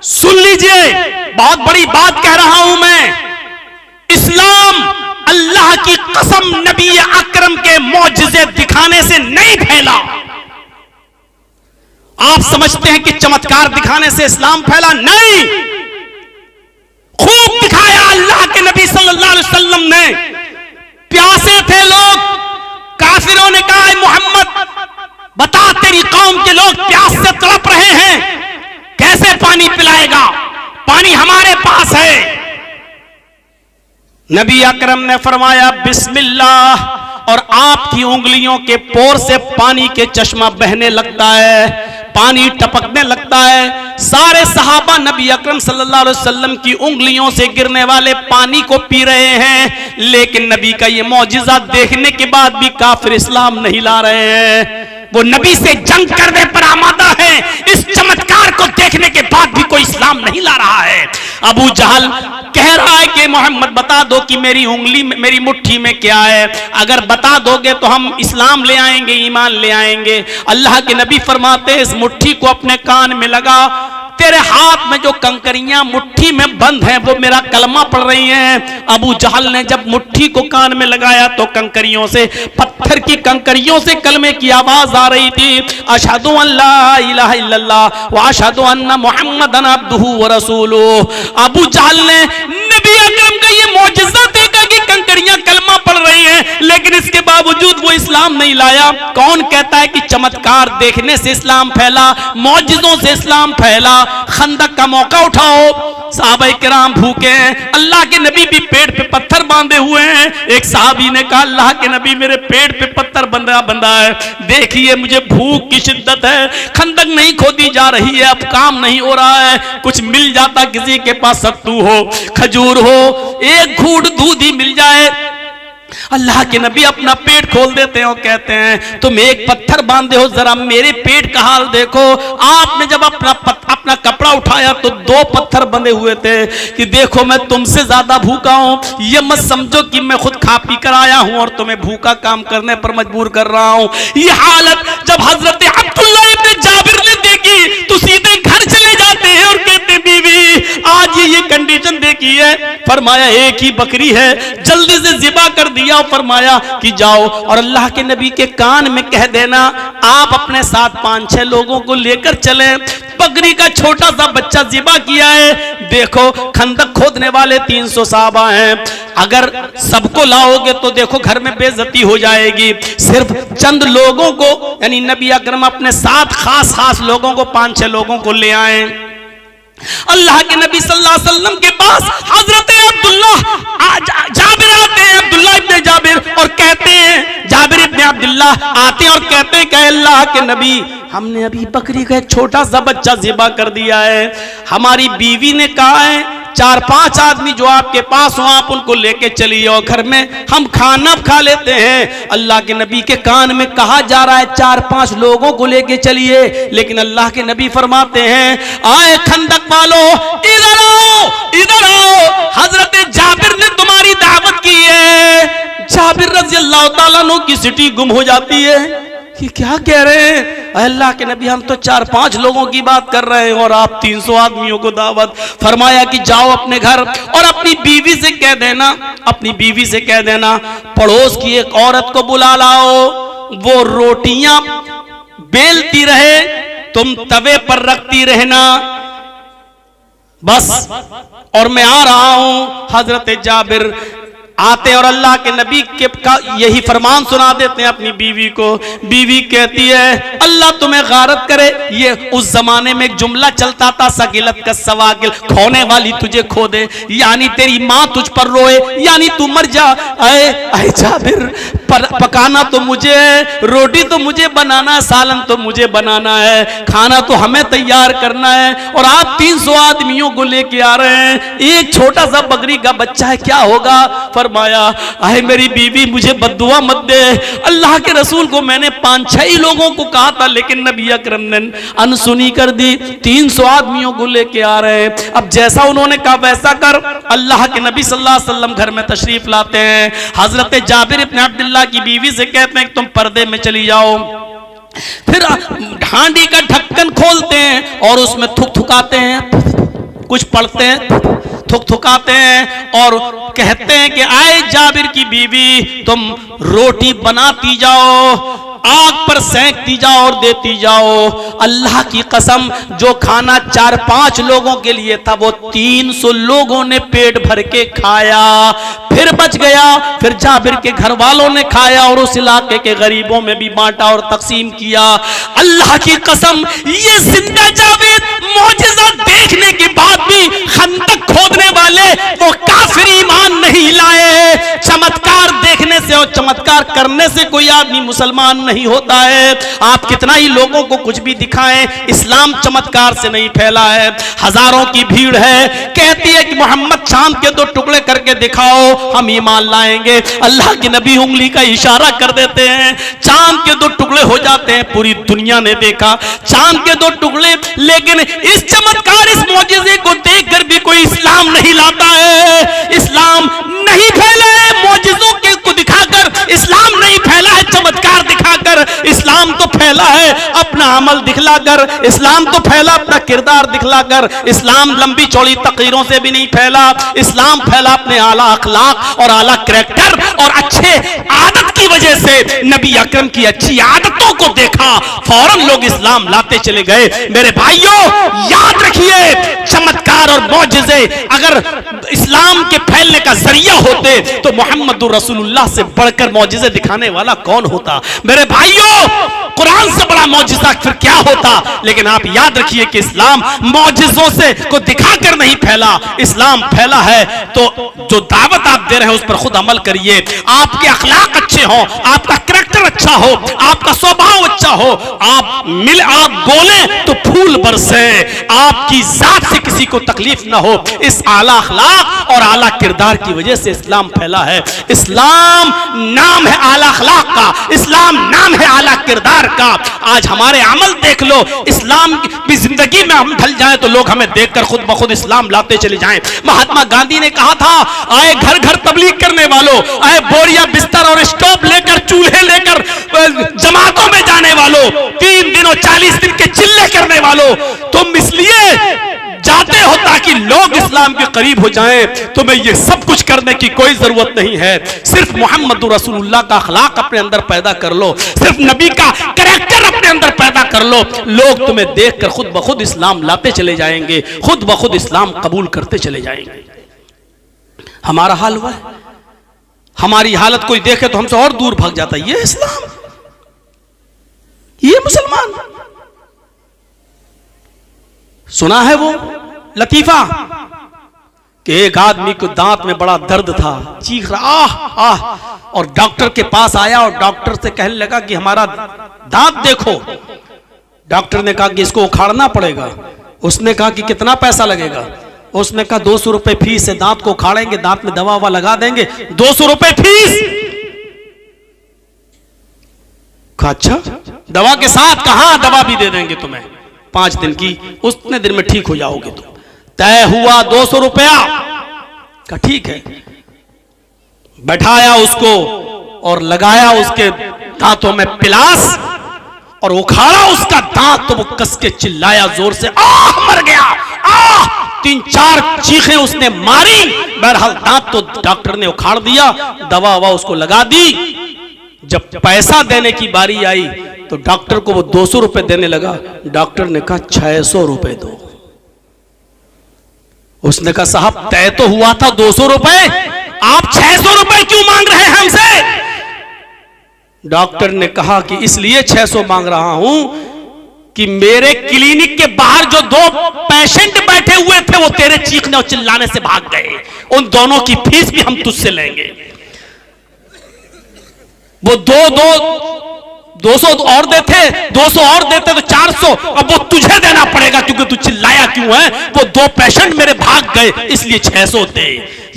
सुन लीजिए, बहुत बड़ी बात कह रहा हूं मैं। इस्लाम अल्लाह की कसम नबी अकरम के मौजिज़े दिखाने से नहीं फैला। आप समझते हैं कि चमत्कार दिखाने से इस्लाम फैला? नहीं, खूब दिखाया अल्लाह के नबी सल्लल्लाहु अलैहि वसल्लम ने। प्यासे थे लोग, काफिरों ने कहा मोहम्मद बता, तेरी कौम के लोग प्यास से तड़प रहे हैं, कैसे पानी पिलाएगा? पानी हमारे पास है। नबी अकरम ने फरमाया बिस्मिल्लाह, और आपकी उंगलियों के पोर से पानी के चश्मा बहने लगता है, पानी टपकने लगता है। सारे सहाबा नबी अकरम सल्लल्लाहु अलैहि वसल्लम की उंगलियों से गिरने वाले पानी को पी रहे हैं, लेकिन नबी का ये मौजिज़ा देखने के बाद भी काफिर इस्लाम नहीं ला रहे हैं। वो नबी से जंग करने पर आमादा है, इस चमत्कार को देखने के बाद भी कोई इस्लाम नहीं ला रहा है। अबू जहल कह रहा है कि मोहम्मद बता दो कि मेरी उंगली में, मेरी मुट्ठी में क्या है, अगर बता दोगे तो हम इस्लाम ले आएंगे, ईमान ले आएंगे। अल्लाह के नबी फरमाते हैं इस मुट्ठी को अपने कान में लगा, तेरे हाथ में जो कंकरियां मुट्ठी में बंद हैं वो मेरा कलमा पढ़ रही हैं। अबू जहल ने जब मुट्ठी को कान में लगाया तो कंकरियों से, पत्थर की कंकरियों से कलमे की आवाज आ रही थी, अशहदु अल्ला इलाहा इल्लल्लाह व अशहदु अन्ना मुहम्मदन अब्दुहु व रसूलुहु। अबू जहल ने नबी अकरम का ये मौजिज़ा देखा कि कंकरियां कलमा पढ़ रही हैं, लेकिन इसके बावजूद वो इस्लाम नहीं लाया। कौन कहता है कि चमत्कार देखने से इस्लाम फैला, मौजिज़ों से इस्लाम फैला? खंदक का मौका उठाओ, सहाबाए किराम भूखे हैं, अल्लाह के नबी भी पेट पे पत्थर बांधे हुए हैं। एक सहाबी ने कहा अल्लाह के नबी मेरे पेट पे पत्थर बंधा है, देखिए मुझे भूख की शिद्दत है, खंदक नहीं खोदी जा रही है, अब काम नहीं हो रहा है, कुछ मिल जाता, किसी के पास सत्तू हो, खजूर हो, एक घूंट दूध ही मिल जाए। अल्लाह के नबी अपना पेट खोल देते हैं और कहते हैं तुम एक पत्थर बांधे हो, जरा मेरे पेट का हाल देखो। आपने जब अपना कपड़ा उठाया तो 2 पत्थर बंधे हुए थे कि देखो मैं तुमसे ज्यादा भूखा हूं, ये मत समझो कि मैं खुद खा पी कर आया हूं और तुम्हें भूखा काम करने पर मजबूर कर रहा हूं। ये हालत जब हजरत अब्दुल्लाह इब्न जाबिर ने देखी तो सीधे घर चले जाते हैं और कहते बीवी आज ये कंडीशन देखी है। फरमाया एक ही बकरी है, जल्दी से ज़िबा कर दिया और फरमाया कि जाओ और अल्लाह के नबी के कान में कह देना आप अपने साथ 5-6 लोगों को लेकर चलें। बकरी का छोटा सा बच्चा ज़िबा किया है। देखो खंदक खोदने वाले 300 साहबा हैं, अगर सबको लाओगे तो देखो घर में बेइज्जती हो जाएगी। सिर्फ चंद लोगों को यानी नबी अकरम अपने साथ खास लोगों को 5-6 लोगों को ले आए। अल्लाह के नबी सल्लल्लाहु अलैहि वसल्लम के पास हजरत जाबिर आते हैं, अब्दुल्लाह इब्ने जाबिर, और कहते हैं जाबिर इब्ने अब्दुल्लाह आते हैं और कहते हैं कि अल्लाह के नबी हमने अभी बकरी का एक छोटा सा बच्चा ज़िबा कर दिया है, हमारी बीवी ने कहा है 4-5 आदमी जो आपके पास हो आप उनको लेके चलिए और घर में हम खाना खा लेते हैं। अल्लाह के नबी के कान में कहा जा रहा है 4-5 लोगों को लेके चलिए, लेकिन अल्लाह के नबी फरमाते हैं आए खंदक वालों इधर आओ, इधर आओ, हजरत जाबिर ने तुम्हारी दावत की है। जाबिर रज़ी अल्लाह ताला अन्हु की सिटी गुम हो जाती है कि क्या कह रहे हैं अल्लाह के नबी, हम तो 4-5 लोगों की बात कर रहे हैं और आप 300 आदमियों को दावत। फरमाया कि जाओ अपने घर और अपनी बीवी से कह देना, अपनी बीवी से कह देना पड़ोस की एक औरत को बुला लाओ, वो रोटियां बेलती रहे, तुम तवे पर रखती रहना बस, और मैं आ रहा हूं। हजरत जाबिर आते और अल्लाह के नबी के का यही फरमान सुना देते हैं अपनी बीवी को। बीवी कहती है अल्लाह तुम्हें गारत करे। ये उस जमाने में एक जुमला चलता था सगिलत का सवागिल, खोने वाली तुझे खो दे, यानी तेरी माँ तुझ पर रोए, यानी तू मर जा। अरे जाबिर पकाना तो मुझे है, रोटी तो मुझे बनाना है, सालन तो मुझे बनाना है, खाना तो हमें तैयार करना है, और आप 300 आदमियों को लेके आ रहे हैं, एक छोटा सा बकरी का बच्चा है, क्या होगा? फरमाया आए मेरी बीवी मुझे बद्दुआ मत दे। अल्लाह के रसूल को मैंने 5-6 लोगों को कहा था, लेकिन नबी अकरम ने अनसुनी कर दी। 300 आदमियों को लेके आ रहे हैं। अब जैसा उन्होंने कहा वैसा कर। अल्लाह के नबी सल्लल्लाहु अलैहि वसल्लम घर में तशरीफ लाते हैं। हजरत जाबिर इब्ने अब्दुल्लाह की बीवी से कहते हैं तुम पर्दे में चली जाओ। फिर हांडी का ढक्कन खोलते हैं और उसमें थुक थुकाते हैं, कुछ पढ़ते हैं, थुकथुकाते हैं और कहते हैं कि आए जाबिर की बीवी तुम रोटी बनाती जाओ, आग पर सेंकती जाओ और देती जाओ। अल्लाह की कसम, जो खाना 4-5 लोगों के लिए था वो 300 लोगों ने पेट भर के खाया, फिर बच गया, फिर जाबिर के घर वालों ने खाया और उस इलाके के गरीबों में भी बांटा और तकसीम किया। अल्लाह की कसम, ये जिंदा जावेद मौजिज़ा देखने के बाद भी खंदक खोदने वाले वो काफिर ईमान नहीं लाए। चमत्कार देखने से और चमत्कार करने से कोई आदमी मुसलमान नहीं होता है। आप कितना ही लोगों को कुछ भी दिखाएं, इस्लाम चमत्कार से नहीं फैला है। हजारों की भीड़ है, कहती है कि मोहम्मद चांद के 2 टुकड़े करके दिखाओ, हम ईमान लाएंगे। अल्लाह के नबी उंगली का इशारा कर देते हैं, चांद के 2 टुकड़े हो जाते हैं। पूरी दुनिया ने देखा चांद के 2 टुकड़े, लेकिन इस चमत्कार, इस मौजिज़े को देखकर भी कोई इस्लाम नहीं लाता है। इस्लाम नहीं फैला है मौजिज़ों के को दिखाकर, इस्लाम नहीं फैला है चमत्कार दिखाकर, इस्लाम तो फैला है अपना अमल दिखलाकर, इस्लाम तो फैला अपना किरदार दिखलाकर। इस्लाम लंबी चौड़ी तकरीरों से भी नहीं फैला, इस्लाम फैला अपने आला अखलाक और आला करैक्टर और अच्छे आदत की वजह से। नबी अकरम की अच्छी आदतों को देखा, फौरन लोग इस्लाम लाते चले गए। मेरे भाइयों, याद रखिए, चमत्कार और मौजिज़े अगर इस्लाम के फैलने का जरिया होते तो मोहम्मद रसूलुल्लाह से बढ़कर मौजिज़े दिखाने वाला कौन होता? मेरे भाइयों, कुरान से बड़ा मौजिज़ा फिर क्या होता? लेकिन आप याद रखिए कि इस्लाम मौजिज़ों से को दिखाकर नहीं फैला, इस्लाम फैला है तो जो दावत आप दे रहे हैं उस पर खुद अमल करिए। आपके अखलाक अच्छे हो, आपका करैक्टर अच्छा हो, आपका स्वभाव अच्छा हो, आप बोलें तो फूल बरसे, आपकी जात से किसी को तकलीफ ना हो। इस आला अखलाक और आला किरदार की वजह से इस्लाम फैला है। इस्लाम नाम है आला अखलाक का, इस्लाम नाम है आला किरदार का। आज हमारे अमल देख लो, इस्लाम की जिंदगी में हम ढल जाएं तो लोग हमें देखकर खुद ब खुद इस्लाम लाते चले जाएं। महात्मा गांधी ने कहा था, आए घर घर तबलीग करने वालों, आए बोरिया बिस्तर और स्टोव लेकर, चूल्हे लेकर जमातों में जाने वालों, 3 दिन और 40 दिन के चिल्ले करने वालों, तुम इसलिए जाते हो ताकि लोग इस्लाम के करीब हो जाएं। तुम्हें ये सब कुछ करने की कोई जरूरत नहीं है। सिर्फ मोहम्मद रसूलुल्लाह का अखलाक अपने अंदर पैदा कर लो, सिर्फ नबी का करैक्टर अपने अंदर पैदा कर लो, लोग तुम्हें देखकर खुद ब खुद इस्लाम लाते चले जाएंगे, खुद ब खुद इस्लाम कबूल करते चले जाएंगे। हमारा हाल हुआ है, हमारी हालत कोई देखे तो हमसे और दूर भाग जाता है। ये इस्लाम, ये मुसलमान। सुना है वो लतीफा कि एक आदमी को दांत में बड़ा दर्द था, चीख रहा आह आह, और डॉक्टर के पास आया और डॉक्टर से कहने लगा कि हमारा दांत देखो। डॉक्टर ने कहा कि इसको उखाड़ना पड़ेगा। उसने कहा कि कितना पैसा लगेगा? उसने कहा 200 रुपए फीस है, दांत को उखाड़ेंगे, दांत में दवा लगा देंगे, 200 रुपए फीस। कहा अच्छा, दवा के साथ? कहा दवा भी दे देंगे तुम्हें 5 दिन की, उतने दिन में ठीक हो जाओगे तुम। तय हुआ 200 रुपया का, ठीक है। बैठाया उसको और लगाया उसके दांतों में पिलास और उखाड़ा उसका दांत, तो वो कस के चिल्लाया जोर से, आह मर गया, आह। 3-4 चीखें उसने मारी। बहरहाल दांत तो डॉक्टर ने उखाड़ दिया, दवा ववा उसको लगा दी। जब पैसा देने की बारी आई तो डॉक्टर को वो 200 रुपए देने लगा। डॉक्टर ने कहा 600 रुपए दो। उसने कहा साहब तय तो हुआ था 200 रुपए, आप 600 रुपए क्यों मांग रहे हैं हमसे? डॉक्टर ने कहा कि इसलिए 600 मांग रहा हूं कि मेरे क्लिनिक के बाहर जो 2 पेशेंट बैठे हुए थे वो तेरे चीखने और चिल्लाने से भाग गए, उन दोनों की फीस भी हम तुझसे लेंगे। वो 200 और देते, 200 और देते तो 400, अब वो तुझे देना पड़ेगा क्योंकि तू चिल्लाया क्यों है। वो 2 पेशेंट मेरे भाग गए इसलिए 600 दे।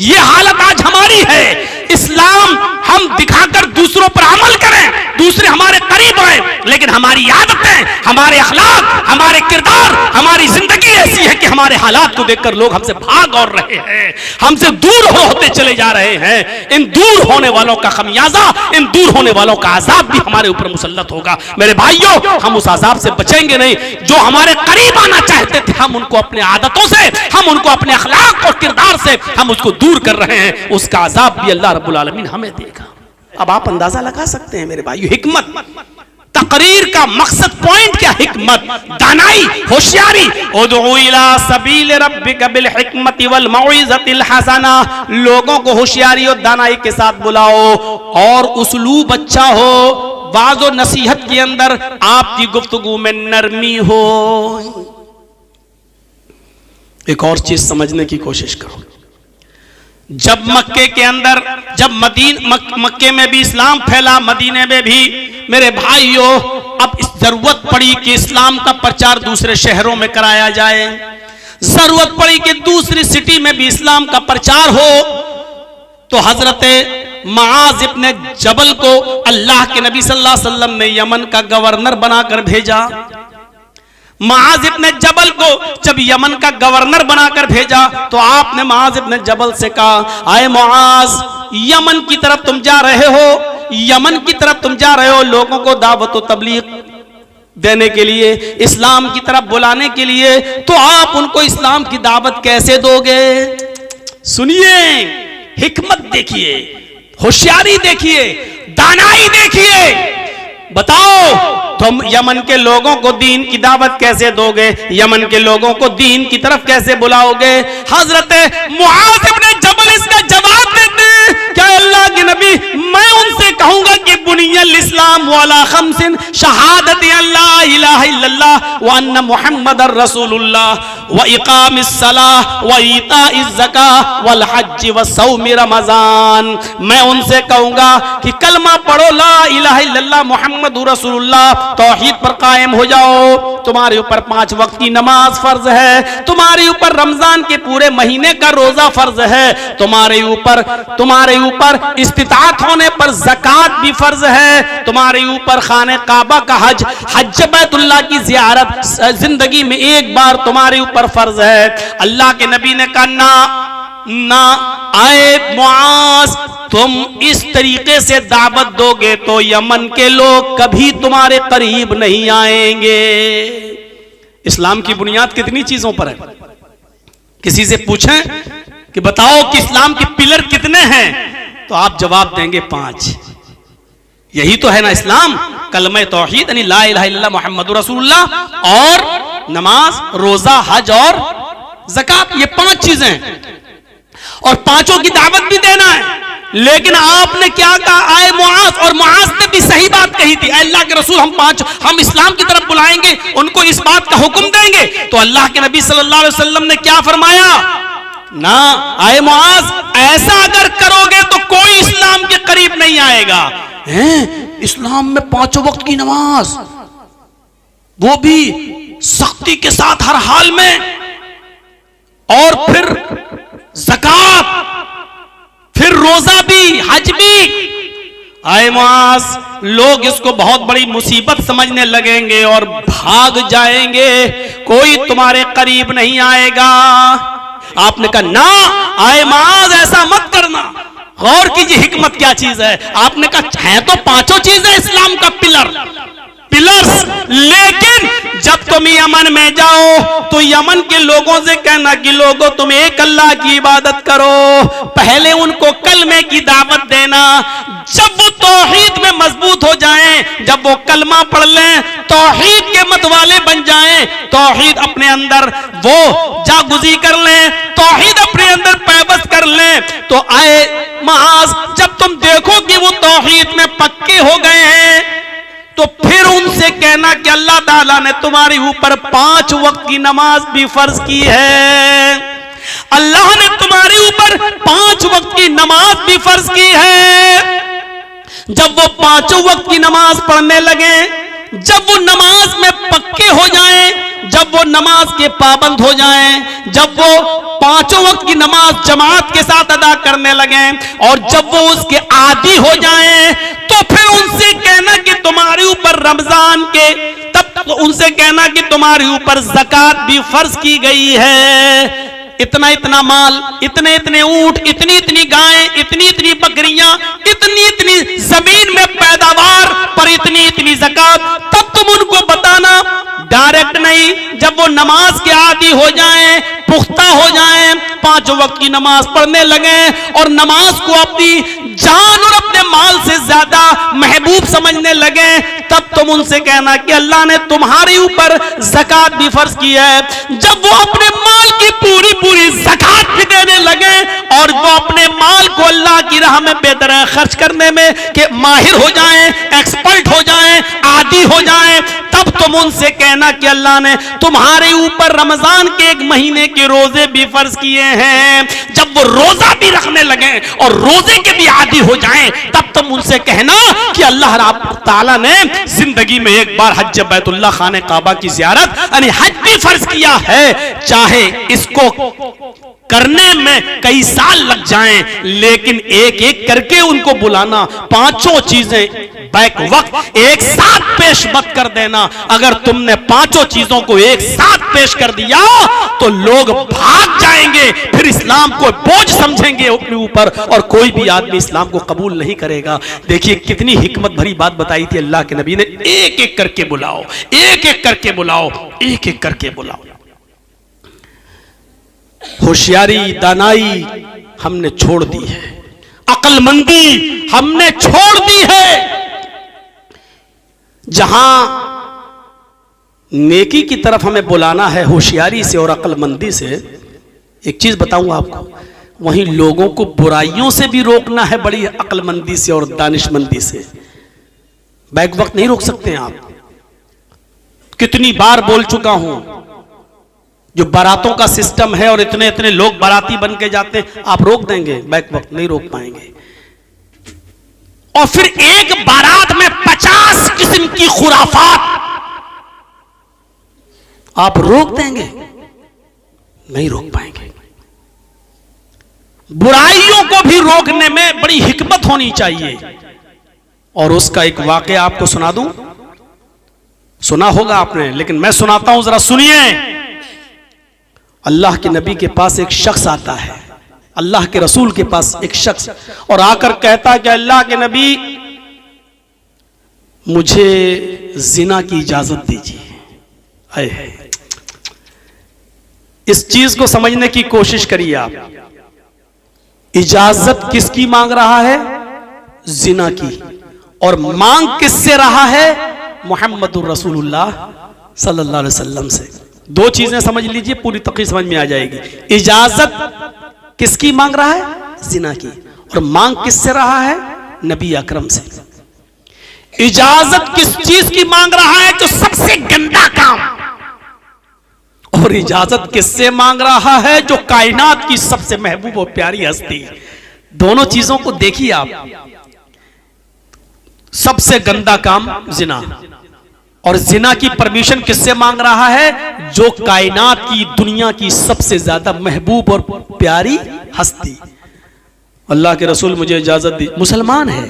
ये हालत आज हमारी है। इस्लाम हम दिखाकर दूसरों पर अमल करें, दूसरे हमारे करीब आए, लेकिन हमारी आदतें, हमारे अखलाक, हमारे किरदार, हमारी जिंदगी ऐसी है कि हमारे हालात को देखकर लोग हमसे भाग और रहे हैं, हमसे दूर होते चले जा रहे हैं। इन दूर होने वालों का खमियाजा, इन दूर होने वालों का अजाब भी हमारे ऊपर मुसल्लत होगा। मेरे भाइयों, हम उस अजाब से बचेंगे नहीं। जो हमारे करीब आना चाहते थे, हम उनको अपने आदतों से, हम उनको अपने अखलाक और किरदार से हम उसको दूर कर रहे हैं। उसका अजाब भी अल्लाह रब्बुल आलमीन हमें देगा। अब आप अंदाजा लगा सकते हैं मेरे भाइयों, हिकमत, तकरीर का मकसद, पॉइंट क्या? हिकमत, दानाई, होशियारी। उदउ इला सबील रब्बिका बिल हिकमति वल मौइज़तिल हसना, लोगों को होशियारी और दानाई के साथ बुलाओ और उसलूब अच्छा हो, वाज़ और नसीहत के अंदर आपकी गुफ्तगू में नरमी हो। एक और चीज समझने की कोशिश करो, जब मक्के के अंदर, जब मक्के में भी इस्लाम फैला, मदीने में भी, मेरे भाइयों, अब इस जरूरत पड़ी कि इस्लाम का प्रचार दूसरे शहरों में कराया जाए, जरूरत पड़ी कि दूसरी सिटी में भी इस्लाम का प्रचार हो। तो हजरत मुआज़ इब्न जबल को अल्लाह के नबी सल्लल्लाहु अलैहि वसल्लम ने यमन का गवर्नर बनाकर भेजा। मुआज़ इब्न जबल को जब यमन का गवर्नर बनाकर भेजा तो आपने मुआज़ इब्न जबल से कहा, आए मुआज़, यमन की तरफ तुम जा रहे हो, यमन की तरफ तुम जा रहे हो लोगों को दावत और तबलीग देने के लिए, इस्लाम की तरफ बुलाने के लिए, तो आप उनको इस्लाम की दावत कैसे दोगे? सुनिए, हिकमत देखिए, होशियारी देखिए, दानाई देखिए। बताओ, तुम यमन के लोगों को दीन की दावत कैसे दोगे? यमन के लोगों को दीन की तरफ कैसे बुलाओगे? हजरत मुआज़ इब्न जबल इसका जवाब देते हैं, क्या अल्लाह के नबी, मैं उनसे कहूंगा कि बुनियल इस्लाम वाला खमसिन, शहादत अल्लाह इलाहा इल्लल्लाह व अन्ना मुहम्मदर रसूलुल्लाह व इकामिस सलाह व ईताइज ज़कात वल हज व सौम रमजान। मैं उनसे कहूंगा कि कलमा पढ़ो, ला इलाहा इल्लल्लाह मुहम्मदुर रसूलुल्लाह, तौहीद पर कायम हो जाओ, तुम्हारे ऊपर 5 वक्त की नमाज फर्ज है, तुम्हारे ऊपर रमजान के पूरे महीने का रोजा फर्ज है, तुम्हारे ऊपर इस्तिताअत होने पर ज़कात भी फर्ज है, तुम्हारे ऊपर खाने काबा का हज बैतुल्लाह की ज़ियारत जिंदगी में एक बार तुम्हारे ऊपर फर्ज है। अल्लाह के नबी ने कहा, ना आए मुआज़, तुम इस तरीके से दावत दोगे तो यमन के लोग कभी तुम्हारे करीब नहीं आएंगे। इस्लाम की बुनियाद कितनी चीजों पर है? किसी से पूछें कि बताओ कि इस्लाम के पिलर कितने हैं, तो आप जवाब देंगे 5। यही तो है ना इस्लाम, कलमा तौहीद यानी ला इलाहा इल्लल्लाह मुहम्मदुर रसूलुल्लाह और नमाज, रोजा, हज और ज़कात, ये 5 चीजें हैं और 5ओं की दावत भी देना है। लेकिन आपने क्या कहा, आए मुआज़, और मुआज़ ने भी सही बात कही थी, अल्लाह के रसूल, हम इस्लाम की तरफ बुलाएंगे, उनको इस बात का हुक्म देंगे। तो अल्लाह के नबी सल्लल्लाहु अलैहि वसल्लम ने क्या फरमाया, ना आए मुआज़, ऐसा अगर करोगे तो कोई इस्लाम के करीब नहीं आएगा। इस्लाम में 5 वक्त की नमाज, वो भी सख्ती के साथ हर हाल में, और फिर ज़कात, फिर रोजा भी, हज भी। आए मुआज़, लोग इसको बहुत बड़ी मुसीबत समझने लगेंगे और भाग जाएंगे, कोई तुम्हारे करीब नहीं आएगा। आपने कहा, ना आए मुआज़, ऐसा मत करना, गौर कीजिए हिकमत क्या चीज है। आपने कहा, है तो 5 चीजें इस्लाम का पिलर्स, लेकिन जब तुम यमन में जाओ तो यमन के लोगों से कहना कि लोगों तुम एक अल्लाह की इबादत करो, पहले उनको कलमे की दावत देना। जब वो तौहीद में मजबूत हो जाएं, जब वो कलमा पढ़ लें, तौहीद के मतवाले बन जाएं, तौहीद अपने अंदर वो जागुज़ी कर लें, तौहीद अपने अंदर पैबस कर लें, तो आए मुआज़, जब तुम देखो कि वो तौहीद में पक्के हो गए हैं, तो फिर उनसे कहना कि अल्लाह ताला ने तुम्हारे ऊपर 5 वक्त की नमाज भी फर्ज की है, अल्लाह ने तुम्हारे ऊपर 5 वक्त की नमाज भी फर्ज की है। जब वो 5 वक्त की नमाज पढ़ने लगे, जब वो नमाज में पक्के हो जाएं, जब वो नमाज के पाबंद हो जाएं, जब वो पांचों वक्त की नमाज जमात के साथ अदा करने लगे और जब वो उसके आदी हो जाएं, तो फिर उनसे कहना कि तुम्हारे ऊपर रमजान के, तब तो उनसे कहना कि तुम्हारे ऊपर ज़कात भी फर्ज की गई है। इतना इतना माल, इतने इतने ऊंट, इतनी इतनी गायें, इतनी इतनी बकरियां, इतनी इतनी जमीन में पैदावार पर इतनी इतनी ज़कात, तब तुम उनको बताना। डायरेक्ट नहीं, जब वो नमाज के आदी हो जाएं, पुख्ता हो जाएं, पांचों वक्त की नमाज पढ़ने लगे और नमाज को अपनी जान और अपने माल से ज्यादा महबूब समझने लगे, तब तुम उनसे कहना कि अल्लाह ने तुम्हारे ऊपर ज़कात भी फर्ज की है। जब वो अपने माल की पूरी पूरी ज़कात भी देने लगे और वो अपने माल को अल्लाह की राह में बेहतर खर्च करने में के माहिर हो जाएं, एक्सपर्ट हो जाएं, आदी हो जाएं, तब तुम उनसे कहना कि अल्लाह ने तुम्हारे ऊपर रमजान के एक महीने के रोजे भी फर्ज किए हैं। जब वो रोजा भी रखने लगे और रोजे के भी आदी हो जाएं, तब तुम उनसे कहना कि अल्लाह ताला ने जिंदगी में एक बार हज बैतुल्लाह खाने काबा की ज़ियारत यानी हज भी फर्ज किया है, चाहे इसको करने में कई साल लग जाएं, लेकिन एक एक करके उनको बुलाना, पांचों चीजें बैक वक्त एक साथ पेश मत कर देना। अगर तुमने पांचों चीजों को एक साथ पेश कर दिया तो लोग भाग जाएंगे, फिर इस्लाम को बोझ समझेंगे अपने ऊपर और कोई भी आदमी इस्लाम को कबूल नहीं करेगा। देखिए कितनी हिकमत भरी बात बताई थी अल्लाह के नबी ने, एक एक करके बुलाओ, एक एक करके बुलाओ, एक एक करके बुलाओ। होशियारी, दानाई हमने छोड़ दी है, अक्लमंदी हमने छोड़ दी है। जहां नेकी की तरफ हमें बुलाना है होशियारी से और अक्लमंदी से, एक चीज बताऊंगा आपको, वहीं लोगों को बुराइयों से भी रोकना है बड़ी अक्लमंदी से और दानिशमंदी से। बैक वक्त नहीं रोक सकते हैं आप। कितनी बार बोल चुका हूं, जो बारातों का सिस्टम है और इतने इतने लोग बाराती बन के जाते हैं, आप रोक देंगे? बैक वक्त नहीं रोक पाएंगे। और फिर एक बारात में 50 किस्म की खुराफात आप रोक देंगे? नहीं रोक पाएंगे। बुराइयों को भी रोकने में बड़ी हिकमत होनी चाहिए। और उसका एक वाकया आपको सुना दूं, सुना होगा आपने, लेकिन मैं सुनाता हूं, जरा सुनिए। अल्लाह के नबी के पास एक शख्स आता है, अल्लाह के रसूल के पास एक शख्स, और आकर कहता है कि अल्लाह के नबी मुझे जिना की इजाजत दीजिए। आए, इस चीज को समझने की कोशिश करिए आप। इजाजत किसकी मांग रहा है? जिना की। और मांग किससे रहा है? मुहम्मदुर रसूलुल्लाह सल्लल्लाहु अलैहि वसल्लम से। दो चीजें समझ लीजिए, पूरी तकरीर समझ में आ जाएगी। इजाजत किसकी मांग रहा है? जिना की। और मांग किससे रहा है? नबी अकरम से। इजाजत किस चीज की मांग रहा है? जो सबसे गंदा काम। और इजाजत किससे मांग रहा है? जो कायनात की सबसे महबूब और प्यारी हस्ती। दोनों चीजों को देखिए आप। सबसे गंदा काम जिना, और जिना की परमिशन किससे मांग रहा है? जो कायनात की, दुनिया की सबसे ज्यादा महबूब और प्यारी हस्ती। अल्लाह के रसूल मुझे इजाजत दी। मुसलमान है,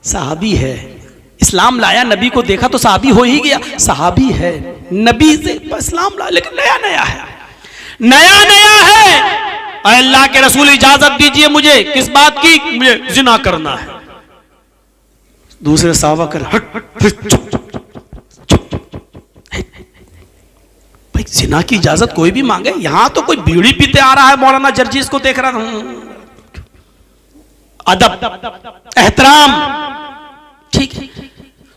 सहाबी है, इस्लाम लाया, नबी को देखा तो सहाबी हो ही गया। सहाबी है, नबी से इस्लाम लाया, लेकिन नया नया है, नया नया है। अल्लाह के रसूल इजाजत दीजिए मुझे। किस बात की? मुझे जिना करना है। दूसरे साहबा कर चुप भाई, जिना की इजाजत कोई भी मांगे? यहां तो कोई बीड़ी पीते आ रहा है, मौलाना जर्जीस को देख रहा था। अदब, एहतराम, ठीक है।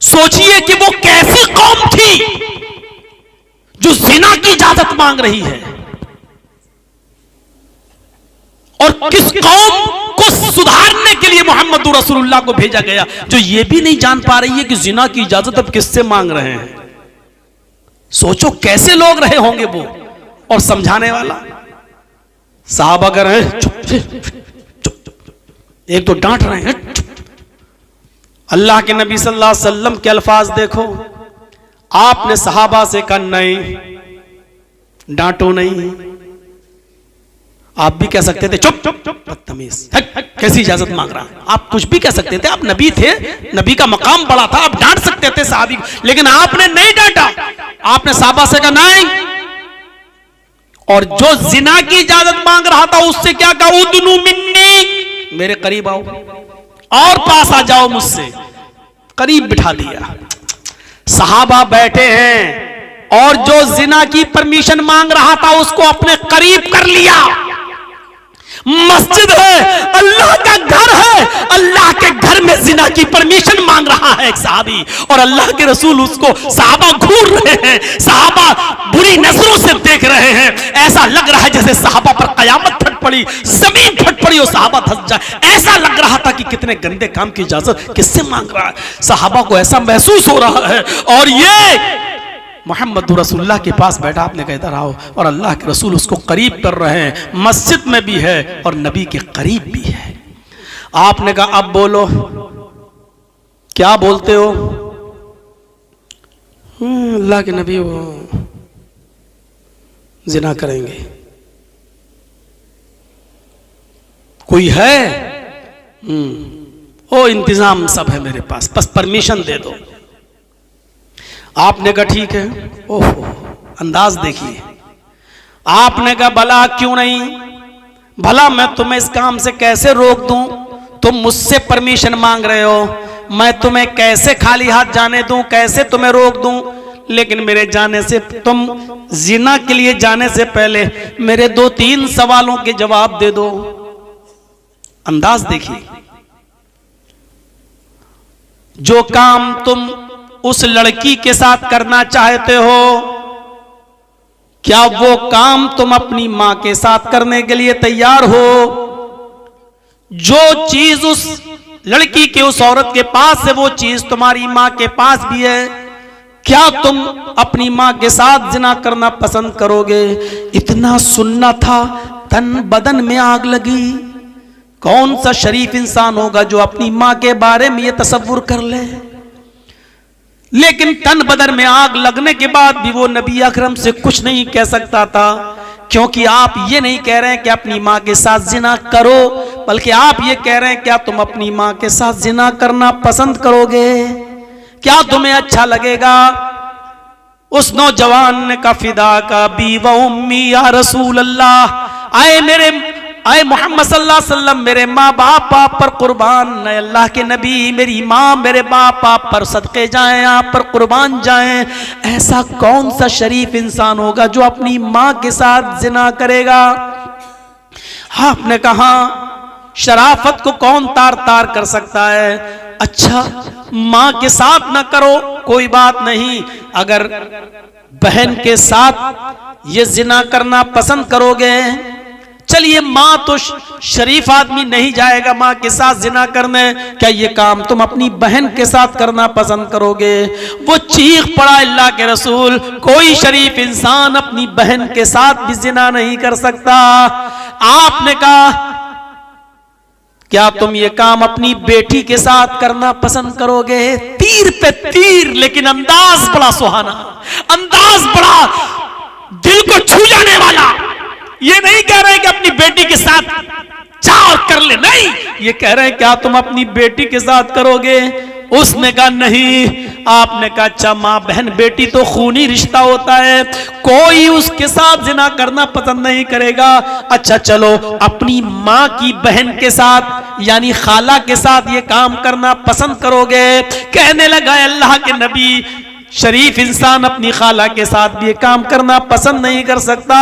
सोचिए कि वो कैसी कौम थी जो जिना की इजाजत मांग रही है, और किस कौम को सुधारने के लिए मोहम्मद रसूलुल्लाह को भेजा गया, जो ये भी नहीं जान पा रही है कि जिना की इजाजत अब किससे मांग रहे हैं। सोचो कैसे लोग रहे होंगे वो। और समझाने वाला साहबा कर रहे हैं, चुप चुप, एक तो डांट रहे हैं, अल्लाह के नबी सल्लल्लाहु अलैहि वसल्लम के अल्फाज देखो। आपने सहाबा से कहा नहीं, डांटो नहीं। आप भी कह सकते थे चुप चुप चुप बदतमीज, कैसी इजाजत मांग रहा। आप कुछ भी कह सकते थे, आप नबी थे, नबी का मकाम बड़ा था, आप डांट सकते थे साहबी, लेकिन आपने नहीं डांटा। आपने साहबा से कहा नहीं। और जो जिना की इजाजत मांग रहा था उससे क्या कहा, उदनु मिन्नी, मेरे करीब आओ और पास आ जाओ मुझसे, करीब बिठा दिया। सहाबा बैठे हैं और जो जिना की परमिशन मांग रहा था उसको अपने करीब कर लिया। मस्जिद है, अल्लाह का घर है, अल्लाह के घर में जिना की परमिशन मांग रहा है एक सहाबी, और अल्लाह के रसूल उसको, सहाबा घूर रहे हैं, सहाबा बुरी नजरों से देख रहे हैं। ऐसा लग रहा है जैसे सहाबा पर कयामत फट पड़ी, जमीन फट पड़ी और सहाबा धंस जाए। ऐसा लग रहा था कि कितने गंदे काम की इजाजत किससे मांग रहा है। सहाबा को ऐसा महसूस हो रहा है। और ये मोहम्मद रसूलुल्लाह के पास बैठा, आपने कहता रहा, और अल्लाह के रसूल उसको करीब कर रहे हैं, मस्जिद में भी है और नबी के करीब भी है। आपने कहा अब बोलो, क्या बोलते हो? अल्लाह के नबी वो जिना करेंगे। कोई है? ओ इंतजाम सब है मेरे पास, बस परमिशन दे दो। आपने कहा ठीक है। ओहो, अंदाज देखिए। आपने कहा भला क्यों नहीं, भला मैं तुम्हें इस काम से कैसे रोक दूं? तुम मुझसे परमिशन मांग रहे हो, मैं तुम्हें कैसे खाली हाथ जाने दूं, कैसे तुम्हें रोक दूं? लेकिन मेरे जाने से, तुम जिना के लिए जाने से पहले मेरे 2-3 सवालों के जवाब दे दो। अंदाज देखिए। जो काम तुम उस लड़की के साथ करना चाहते हो, क्या वो काम तुम अपनी मां के साथ करने के लिए तैयार हो? जो चीज उस लड़की के, उस औरत के पास है, वो चीज तुम्हारी मां के पास भी है। क्या तुम अपनी मां के साथ जिना करना पसंद करोगे? इतना सुनना था, तन बदन में आग लगी। कौन सा शरीफ इंसान होगा जो अपनी मां के बारे में ये तसव्वुर कर ले? लेकिन तन बदन में आग लगने के बाद भी वो नबी अकरम से कुछ नहीं कह सकता था, क्योंकि आप ये नहीं कह रहे हैं कि अपनी मां के साथ जिना करो, बल्कि आप ये कह रहे हैं क्या तुम अपनी मां के साथ जिना करना पसंद करोगे? क्या तुम्हें अच्छा लगेगा? उस नौजवान ने कहा फिदा का बी व उम्मी या रसूल अल्लाह, आए मोहम्मद सल्लल्लाहु अलैहि वसल्लम, मेरे माँ बाप आप पर कुर्बान, अल्लाह के नबी, मेरी माँ मेरे बाप आप पर सदके जाएं, आप पर कुर्बान जाएं। ऐसा कौन सा शरीफ इंसान होगा जो अपनी माँ के साथ जिना करेगा? आपने कहा शराफत को कौन तार तार कर सकता है? अच्छा, माँ के साथ ना करो कोई बात नहीं, अगर बहन के साथ ये जिना करना पसंद करोगे, चलिए मां तो शरीफ आदमी नहीं जाएगा मां के साथ जिना करने, क्या ये काम तुम अपनी बहन के साथ करना पसंद करोगे? वो चीख पड़ा अल्लाह के रसूल, कोई शरीफ इंसान अपनी बहन के साथ भी जिना नहीं कर सकता। आपने कहा क्या तुम ये काम अपनी बेटी के साथ करना पसंद करोगे? तीर पे तीर, लेकिन अंदाज बड़ा सुहाना, अंदाज बड़ा दिल को छू जाने वाला। ये नहीं कह रहे कि अपनी बेटी के साथ चाह कर ले, नहीं, ये कह रहे हैं क्या तुम अपनी बेटी के साथ करोगे? उसने कहा नहीं। आपने कहा अच्छा, माँ बहन बेटी तो खूनी रिश्ता होता है, कोई उसके साथ जिना करना पसंद नहीं करेगा। अच्छा चलो, अपनी माँ की बहन के साथ यानी खाला के साथ ये काम करना पसंद करोगे? कहने लगा अल्लाह के नबी, शरीफ इंसान अपनी खाला के साथ भी ये काम करना पसंद नहीं कर सकता।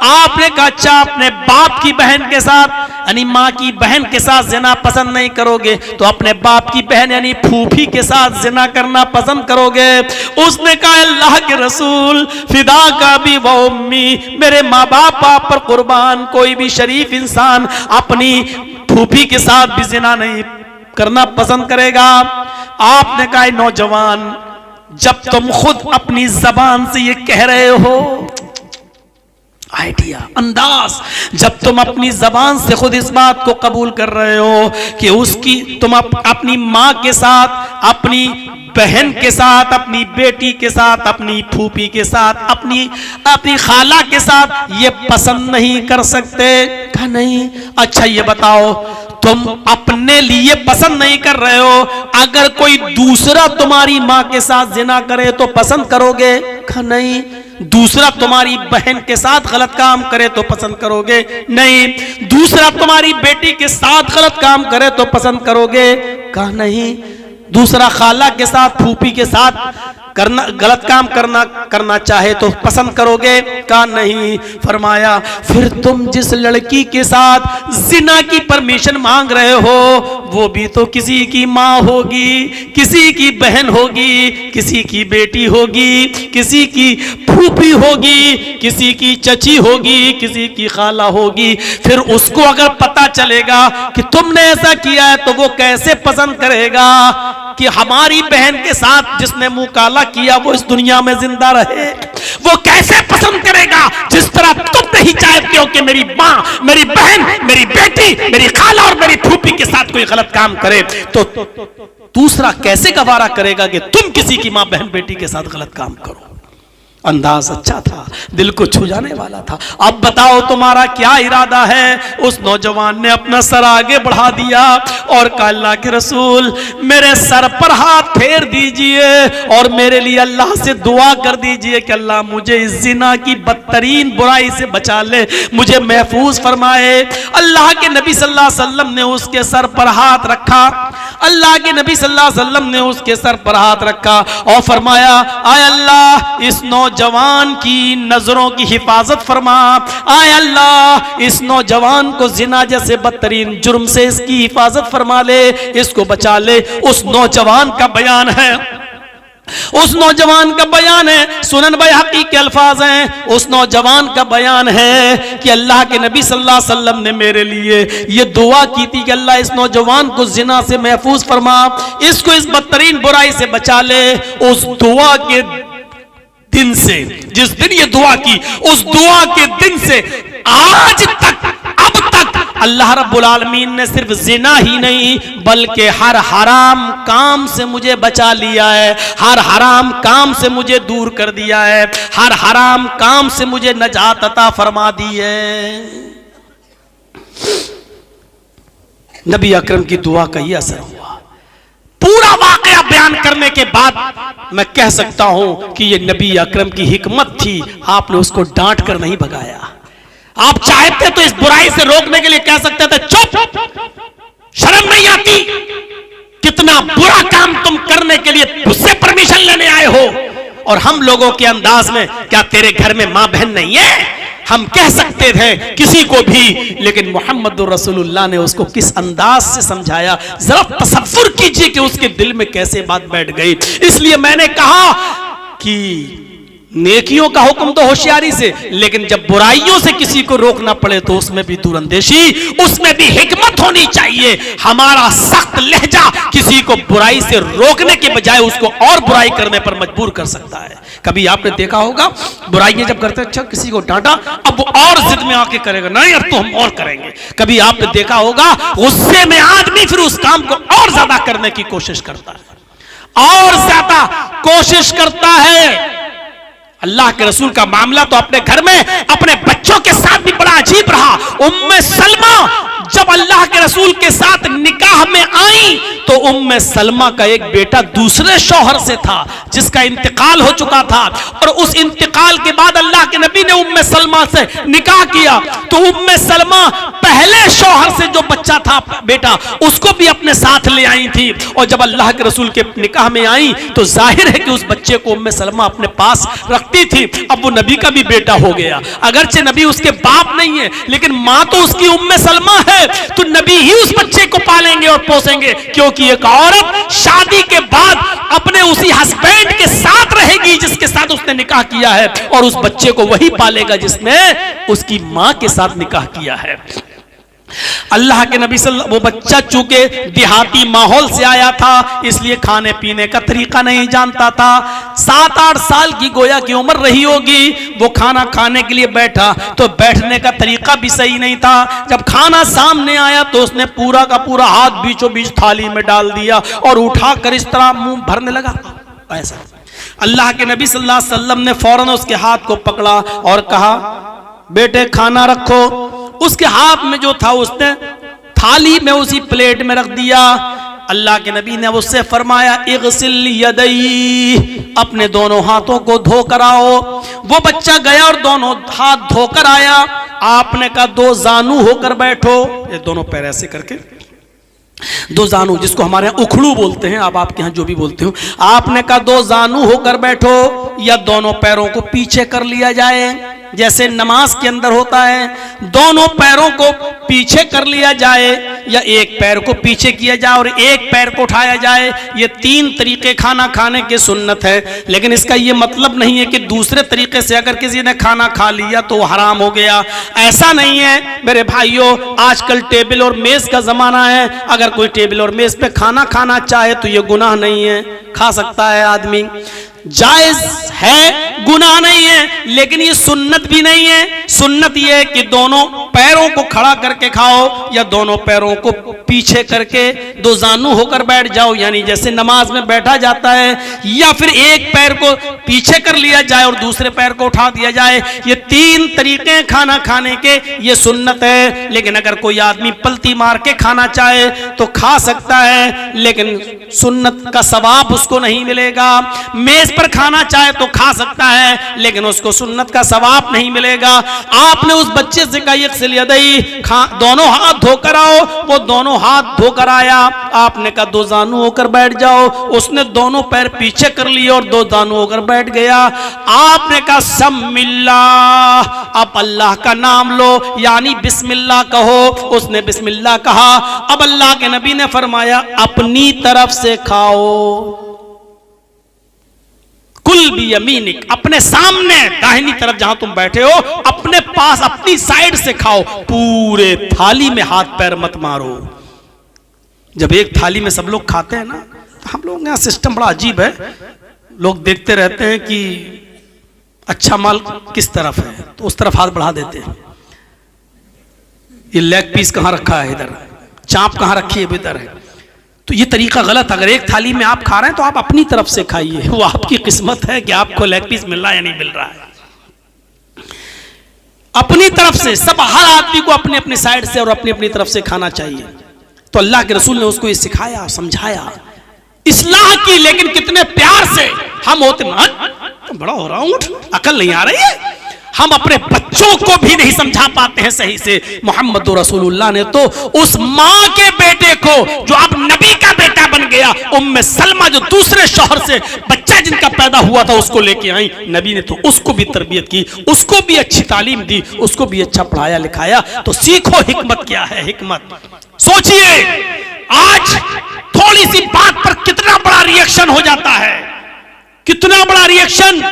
आपने कहा अच्छा, अपने बाप की बहन के साथ यानी माँ की बहन के साथ जिना पसंद नहीं करोगे, तो अपने बाप की बहन यानी फूफी के साथ जिना करना पसंद करोगे? उसने कहा अल्लाह के रसूल, फिदा का भी वो उम्मी, मेरे माँ बाप आप पर कुर्बान, कोई भी शरीफ इंसान अपनी फूफी के साथ भी जिना नहीं करना पसंद करेगा। आपने कहा नौजवान, जब तुम खुद अपनी जबान से ये कह रहे हो, आइडिया, अंदाज, जब तुम अपनी जबान से खुद इस बात को कबूल कर रहे हो कि उसकी तुम अपनी माँ के साथ अपनी बहन के साथ, अपनी बेटी के साथ, अपनी फूफी के साथ, अपनी खाला के साथ ये पसंद नहीं कर सकते? कहा नहीं। अच्छा ये बताओ, तुम अपने लिए पसंद नहीं कर रहे हो, अगर कोई दूसरा तुम्हारी माँ के साथ जिना करे तो पसंद करोगे? कहा नहीं। दूसरा तुम्हारी बहन के साथ गलत काम करे तो पसंद करोगे? नहीं। दूसरा तुम्हारी बेटी के साथ गलत काम करे तो पसंद करोगे? कहा नहीं। दूसरा खाला के साथ, फूफी के साथ गलत काम करना चाहे तो पसंद करोगे? कहा नहीं। फरमाया फिर तुम जिस लड़की के साथ जिना की परमिशन मांग रहे हो वो भी तो किसी की माँ होगी, किसी की बहन होगी, किसी की बेटी होगी, किसी की फूफी होगी, किसी की चची होगी, किसी की खाला होगी। फिर उसको अगर पता चलेगा कि तुमने ऐसा किया है तो वो कैसे पसंद करेगा कि हमारी बहन के साथ जिसने मुंह काला किया वो इस दुनिया में जिंदा रहे? वो कैसे पसंद करेगा जिस तरह तुम नहीं चाहते हो कि मेरी माँ, मेरी बहन, मेरी बेटी, मेरी खाला और मेरी फूफी के साथ कोई गलत काम करे, तो दूसरा कैसे गवारा करेगा कि तुम किसी की माँ, बहन, बेटी के साथ गलत काम करो? अंदाज अच्छा था, दिल को छू जाने वाला था। अब बताओ तुम्हारा क्या इरादा है? उस नौजवान ने अपना सर आगे बढ़ा दिया और कहा अल्लाह के रसूल मेरे सर पर हाथ फेर दीजिए और मेरे लिए अल्लाह से दुआ कर दीजिए कि अल्लाह मुझे इस जिना की बदतरीन बुराई से बचा ले, मुझे महफूज फरमाए। अल्लाह के नबी सल्लल्लाहु अलैहि वसल्लम ने उसके सर पर हाथ रखा, अल्लाह के नबी सल्लल्लाहु अलैहि वसल्लम ने उसके सर पर हाथ रखा और फरमाया आय अल्लाह इस नौजवान की नजरों की हिफाजत फरमा, आय अल्लाह इस नौजवान को जिना जैसे बदतरीन जुर्म से इसकी हिफाजत फरमा ले, इसको बचा ले। उस नौजवान का बयान है, उस नौजवान का बयान है, सुनन बैहक़ी के अल्फाज हैं, उस नौजवान का बयान है कि अल्लाह के नबी सल्लल्लाहु अलैहि वसल्लम ने मेरे लिए ये दुआ की थी कि अल्लाह इस नौजवान को जिना से महफूज फरमा, इसको इस बदतरीन बुराई से बचा ले। उस दुआ के दिन से, जिस दिन ये दुआ की, उस दुआ के दिन से आज तक, अब तक अल्लाह रब्बुल आलमीन ने सिर्फ जिना ही नहीं बल्कि हर हराम काम से मुझे बचा लिया है, हर हराम काम से मुझे दूर कर दिया है, हर हराम काम से मुझे नजात अता फरमा दी है। नबी अकरम की दुआ का यह असर हुआ। पूरा वाकया बयान करने के बाद मैं कह सकता हूं कि यह नबी अकरम की हिकमत थी, आपने उसको डांट कर नहीं भगाया। आप चाहते तो इस बुराई से रोकने के लिए कह सकते थे चुप, शर्म नहीं आती, कितना बुरा काम तुम करने के लिए मुझसे परमिशन लेने आए हो। और हम लोगों के अंदाज में क्या तेरे घर में मां बहन नहीं है, हम कह सकते थे किसी को भी, लेकिन मोहम्मद रसूलुल्लाह ने उसको किस अंदाज से समझाया, जरा तसव्वुर कीजिए कि उसके दिल में कैसे बात बैठ गई। इसलिए मैंने कहा कि नेकियों का हुक्म तो होशियारी से, लेकिन जब बुराइयों से किसी को रोकना पड़े तो उसमें भी दूरअंदेशी, उसमें भी हिकमत होनी चाहिए। हमारा सख्त लहजा किसी को बुराई से रोकने के बजाय उसको और बुराई करने पर मजबूर कर सकता है। कभी आपने देखा होगा बुराइयां जब करते, अच्छा किसी को डांटा, अब वो और जिद में आके करेगा, नहीं अब तो हम और करेंगे। कभी आपने देखा होगा गुस्से में आदमी फिर उस काम को और ज्यादा करने की कोशिश करता है, और ज्यादा कोशिश करता है। अल्लाह के रसूल का मामला तो अपने घर में अपने बच्चों के साथ भी बड़ा अजीब रहा। उम्मे सलमा जब अल्लाह के रसूल के साथ निकाह में आई तो उम्मे सलमा का एक बेटा दूसरे शौहर से था जिसका इंतकाल हो चुका था, और उस इंतकाल के बाद अल्लाह के नबी ने उम्मे सलमा से निकाह किया। तो उम्मे सलमा पहले शौहर से जो बच्चा था बेटा उसको भी अपने साथ ले आई थी, और जब अल्लाह के रसूल के निकाह में आई तो जाहिर है कि उस बच्चे को उम्मे सलमा अपने पास रखती थी। अब वो नबी का भी बेटा हो गया, अगरचे नबी उसके बाप नहीं है लेकिन मां तो उसकी उम्मे सलमा है, तो नबी ही उस बच्चे को पालेंगे और पोसेंगे, क्योंकि एक औरत शादी के बाद अपने उसी हस्बैंड के साथ रहेगी जिसके साथ उसने निकाह किया है, और उस बच्चे को वही पालेगा जिसने उसकी मां के साथ निकाह किया है। अल्लाह के नबी वो बच्चा चूंकि देहाती माहौल से आया था इसलिए खाने पीने का तरीका नहीं जानता था। 7-8 साल की गोया की उम्र रही होगी, वो खाना खाने के लिए बैठा तो बैठने का तरीका भी सही नहीं था। जब खाना सामने आया तो उसने पूरा का पूरा हाथ बीचों बीच थाली में डाल दिया और उठाकर इस तरह मुंह भरने लगा। ऐसा अल्लाह के नबी सल्लल्लाहु अलैहि वसल्लम ने फौरन उसके हाथ को पकड़ा और कहा, बेटे खाना रखो। उसके हाथ में जो था उसने थाली में उसी प्लेट में रख दिया। अल्लाह के नबी ने उससे फरमाया, इग़सिल यदैहि, अपने दोनों हाथों को धोकर आओ। वो बच्चा गया और दोनों हाथ धोकर आया। आपने कहा 2 जानू होकर बैठो, ये दोनों पैर ऐसे करके, 2 जानू जिसको हमारे यहाँ उखड़ू बोलते हैं, आप आपके यहाँ जो भी बोलते हो। आपने कहा 2 जानू होकर बैठो या दोनों पैरों को पीछे कर लिया जाए जैसे नमाज के अंदर होता है। दोनों पैरों को पीछे कर लिया जाए या एक पैर को पीछे किया जाए और एक पैर को उठाया जाए। ये 3 तरीके खाना खाने के सुन्नत है। लेकिन इसका ये मतलब नहीं है कि दूसरे तरीके से अगर किसी ने खाना खा लिया तो हराम हो गया, ऐसा नहीं है मेरे भाइयों। आजकल टेबल और मेज का जमाना है, अगर कोई टेबल और मेज पे खाना खाना चाहे तो ये गुनाह नहीं है, खा सकता है आदमी, जायज है, गुनाह नहीं है। लेकिन ये सुन्नत भी नहीं है। सुन्नत ये है कि दोनों पैरों को खड़ा करके खाओ या दोनों पैरों को पीछे करके 2 जानू होकर बैठ जाओ, यानी जैसे नमाज में बैठा जाता है, या फिर एक पैर को पीछे कर लिया जाए और दूसरे पैर को उठा दिया जाए। ये 3 तरीके खाना खाने के, ये सुन्नत है। लेकिन अगर कोई आदमी पलटी मार के खाना चाहे तो खा सकता है, लेकिन सुन्नत का सवाब उसको नहीं मिलेगा। मेज पर खाना चाहे तो खा सकता है, लेकिन उसको सुन्नत का सवाब नहीं मिलेगा। आपने उस बच्चे से कहा इग़सिल यदैहि, दोनों हाथ धोकर आओ। वो दोनों हाथ धोकर आया। आपने कहा 2 जानू होकर बैठ जाओ। उसने दोनों पैर पीछे कर लिए और 2 जानू होकर बैठ गया। आपने कहा सम्मिल्लाह, अब अल्लाह का नाम लो, यानी बिस्मिल्लाह कहो। उसने बिस्मिल्लाह कहा। अब अल्लाह के नबी ने फरमाया, अपनी तरफ से खाओ, कुल भी यमीनिक, अपने सामने दाहिनी तरफ जहां तुम बैठे हो अपने पास अपनी साइड से खाओ, पूरे थाली में हाथ पैर मत मारो। जब एक थाली में सब लोग खाते हैं ना, तो हम लोग यहाँ सिस्टम बड़ा अजीब है। लोग देखते रहते हैं कि अच्छा माल किस तरफ है तो उस तरफ हाथ बढ़ा देते हैं। ये लेग पीस कहाँ रखा है, इधर, चाप कहाँ रखी है, इधर है। तो ये तरीका गलत। अगर एक थाली में आप खा रहे हैं तो आप अपनी तरफ से खाइए, वो आपकी किस्मत है कि आपको लेग पीस मिल रहा है या नहीं मिल रहा है। अपनी तरफ से सब, हर आदमी को अपने अपने साइड से और अपनी अपनी तरफ से खाना चाहिए। तो अल्लाह के रसूल ने उसको ये सिखाया, समझाया, इस्लाह की। लेकिन कितने प्यार से हम होते, बड़ा हो रहा हूं, अकल नहीं आ रही है। हम अपने बच्चों को भी नहीं समझा पाते हैं सही से। मोहम्मद रसूलुल्लाह ने तो उस माँ के बेटे को जो अब नबी का बेटा बन गया, उम्मे सलमा, जो दूसरे शौहर से बच्चा जिनका पैदा हुआ था, उसको लेके आई। नबी ने तो उसको भी तरबियत की, उसको भी अच्छी तालीम दी, उसको भी अच्छा पढ़ाया लिखाया। तो सीखो हिकमत क्या है, हिकमत। सोचिए आज थोड़ी सी बात पर कितना बड़ा रिएक्शन हो जाता है, कितना बड़ा रिएक्शन।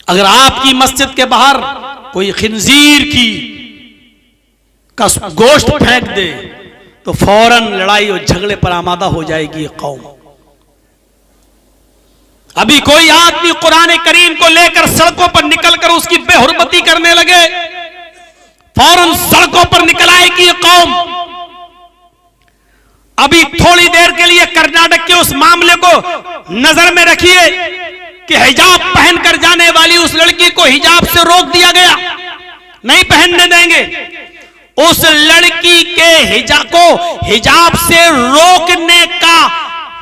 अगर आपकी मस्जिद के बाहर कोई खिंजीर का गोश्त फेंक दे तो फौरन लड़ाई और झगड़े पर आमादा हो जाएगी ये कौम। अभी कोई आदमी कुरान करीम को लेकर सड़कों पर निकलकर उसकी बेहुरमती करने लगे, फौरन सड़कों पर निकल आएगी ये कौम। अभी थोड़ी देर के लिए कर्नाटक के उस मामले को नजर में रखिए कि हिजाब पहनकर जाने वाली उस लड़की को हिजाब से रोक दिया गया, नहीं पहनने देंगे। उस लड़की के हिजाब से रोकने का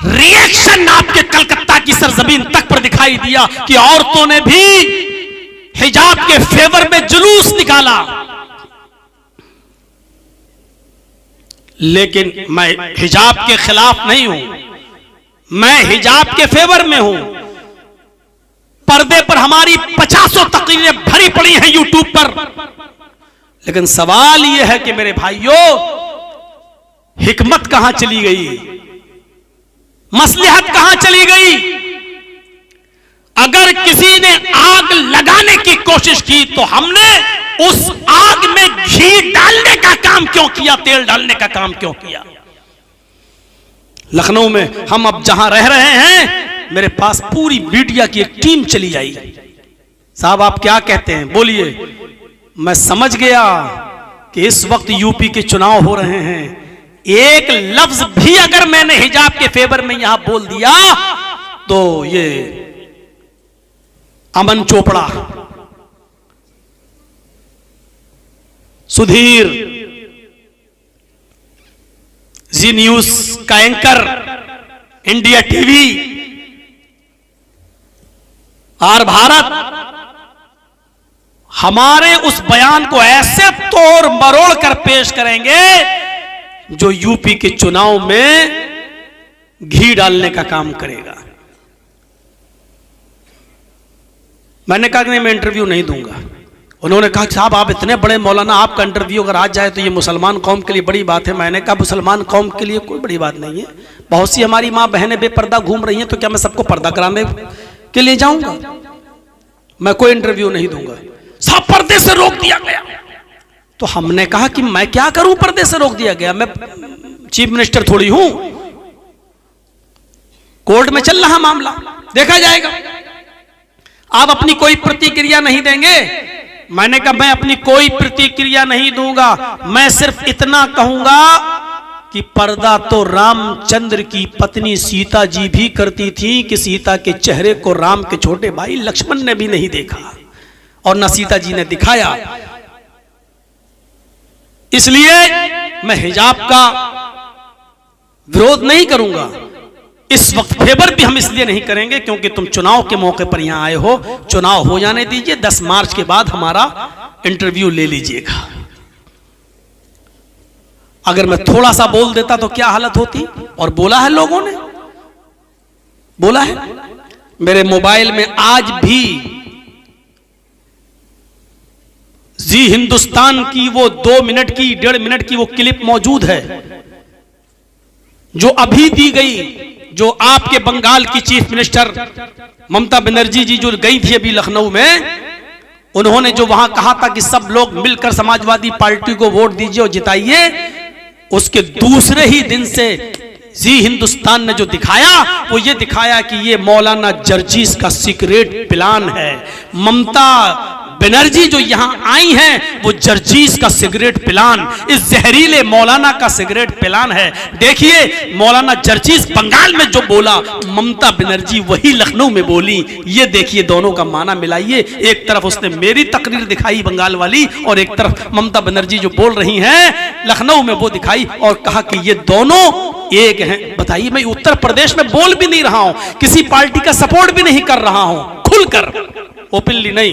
रिएक्शन आपके कलकत्ता की सरजमीन तक पर दिखाई दिया कि औरतों ने भी हिजाब के फेवर में जुलूस निकाला। लेकिन मैं हिजाब के खिलाफ नहीं हूं, मैं हिजाब के फेवर में हूं। पर्दे पर हमारी 50 तकरीरें भरी पड़ी हैं यूट्यूब पर। लेकिन सवाल यह है कि मेरे भाइयों, हिकमत कहां चली गई, मसलहत कहां चली गई? अगर किसी ने आग लगाने की कोशिश की तो हमने उस आग में घी डालने का काम क्यों किया, तेल डालने का काम क्यों किया। लखनऊ में हम अब जहां रह रहे हैं, मेरे पास पूरी मीडिया की एक टीम चली आई। साहब आप क्या कहते हैं, बोलिए। मैं समझ गया कि इस वक्त यूपी के चुनाव हो रहे हैं, एक लफ्ज भी अगर मैंने हिजाब के फेवर में यहां बोल दिया तो ये अमन चोपड़ा, सुधीर, जी न्यूज का एंकर, इंडिया टीवी और भारत हमारे उस बयान को ऐसे तोड़ मरोड़ कर पेश करेंगे जो यूपी के चुनाव में घी डालने का काम करेगा। मैंने कहा कि नहीं, मैं इंटरव्यू नहीं दूंगा। उन्होंने कहा कि साहब आप इतने बड़े मौलाना, आपका इंटरव्यू अगर आज जाए तो ये मुसलमान कौम के लिए बड़ी बात है। मैंने कहा मुसलमान कौम के लिए कोई बड़ी बात नहीं है, बहुत सी हमारी मां बहनें बेपर्दा घूम रही हैं, तो क्या मैं सबको पर्दा कराने के लिए जाऊंगा? मैं कोई इंटरव्यू नहीं दूंगा। साहब पर्दे से रोक दिया गया। तो हमने कहा कि मैं क्या करूं, पर्दे से रोक दिया गया, मैं चीफ मिनिस्टर थोड़ी हूं। कोर्ट में चल रहा मामला, देखा जाएगा। आप अपनी कोई प्रतिक्रिया नहीं देंगे? मैंने कहा मैं अपनी कोई प्रतिक्रिया नहीं दूंगा, मैं सिर्फ इतना कहूंगा कि पर्दा तो रामचंद्र की पत्नी सीता जी भी करती थी कि सीता के चेहरे को राम के छोटे भाई लक्ष्मण ने भी नहीं देखा और न सीता जी ने दिखाया। इसलिए मैं हिजाब का विरोध नहीं करूंगा। इस वक्त फेवर भी हम इसलिए नहीं करेंगे क्योंकि तुम चुनाव के मौके पर यहां आए हो। चुनाव हो जाने दीजिए, 10 मार्च के बाद हमारा इंटरव्यू ले लीजिएगा। अगर मैं थोड़ा सा बोल देता तो क्या हालत होती, और बोला है लोगों ने, बोला है। मेरे मोबाइल में आज भी जी हिंदुस्तान की वो 2 मिनट की 1.5 मिनट की वो क्लिप मौजूद है जो अभी दी गई, जो आपके बंगाल की चीफ मिनिस्टर ममता बनर्जी जी जो गई थी अभी लखनऊ में, उन्होंने जो वहां कहा था कि सब लोग मिलकर समाजवादी पार्टी को वोट दीजिए और जिताइए, उसके दूसरे ही दिन से जी हिंदुस्तान ने जो दिखाया वो ये दिखाया कि ये मौलाना जर्जीस का सीक्रेट प्लान है। ममता बनर्जी जो यहां आई हैं वो जर्जीस का सिगरेट प्लान, इस जहरीले मौलाना का सिगरेट प्लान है। देखिए मौलाना जर्जीस बंगाल में जो बोला, ममता बनर्जी वही लखनऊ में बोली। ये देखिए दोनों का माना मिलाइए। एक तरफ उसने मेरी तकरीर दिखाई बंगाल वाली, और एक तरफ ममता बनर्जी जो बोल रही हैं लखनऊ में वो दिखाई, और कहा कि ये दोनों एक हैं। बताइए, मैं उत्तर प्रदेश में बोल भी नहीं रहा हूं, किसी पार्टी का सपोर्ट भी नहीं कर रहा हूं, खुलकर ओपनली नहीं,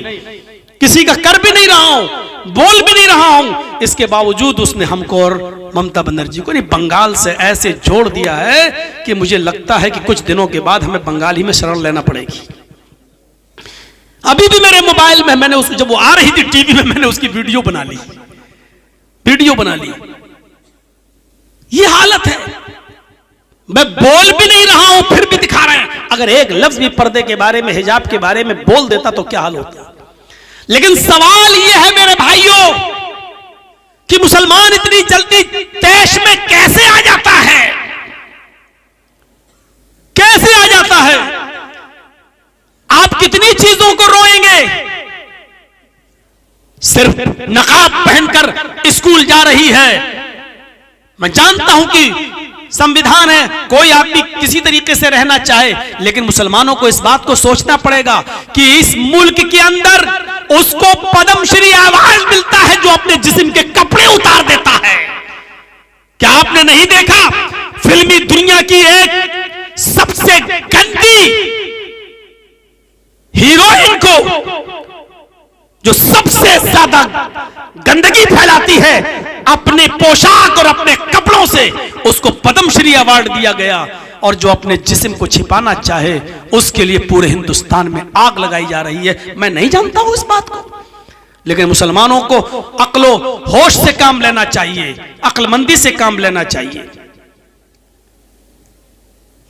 किसी का कर भी नहीं रहा हूं, बोल भी नहीं रहा हूं। इसके बावजूद उसने हमको और ममता बनर्जी को नहीं बंगाल से ऐसे जोड़ दिया है कि मुझे लगता है कि कुछ दिनों के बाद हमें बंगाल ही में शरण लेना पड़ेगी। अभी भी मेरे मोबाइल में मैंने उसको, जब वो आ रही थी टीवी में, मैंने उसकी वीडियो बना ली। ये हालत है, मैं बोल भी नहीं रहा हूं फिर भी दिखा रहे हैं। अगर एक लफ्ज भी पर्दे के बारे में, हिजाब के बारे में बोल देता तो क्या हाल होता। लेकिन सवाल यह है मेरे भाइयों कि मुसलमान इतनी जल्दी तैश में कैसे आ जाता है, कैसे आ जाता है। आप कितनी चीजों को रोएंगे, सिर्फ नकाब पहनकर स्कूल जा रही है। मैं जानता हूं कि संविधान है, कोई आदमी किसी तरीके से रहना चाहे, लेकिन मुसलमानों को इस बात को सोचना पड़ेगा कि इस मुल्क के अंदर उसको पद्मश्री अवार्ड मिलता है जो अपने जिस्म के कपड़े उतार देता है। क्या आपने नहीं देखा फिल्मी दुनिया की एक सबसे गंदी हीरोइन को, जो सबसे ज्यादा गंदगी फैलाती है अपने पोशाक और अपने कपड़ों से, उसको पद्मश्री अवार्ड दिया गया, और जो अपने जिस्म को छिपाना चाहे उसके लिए पूरे हिंदुस्तान में आग लगाई जा रही है। मैं नहीं जानता हूं इस बात को, लेकिन मुसलमानों को अक्लो होश से काम लेना चाहिए, अक्लमंदी से काम लेना चाहिए।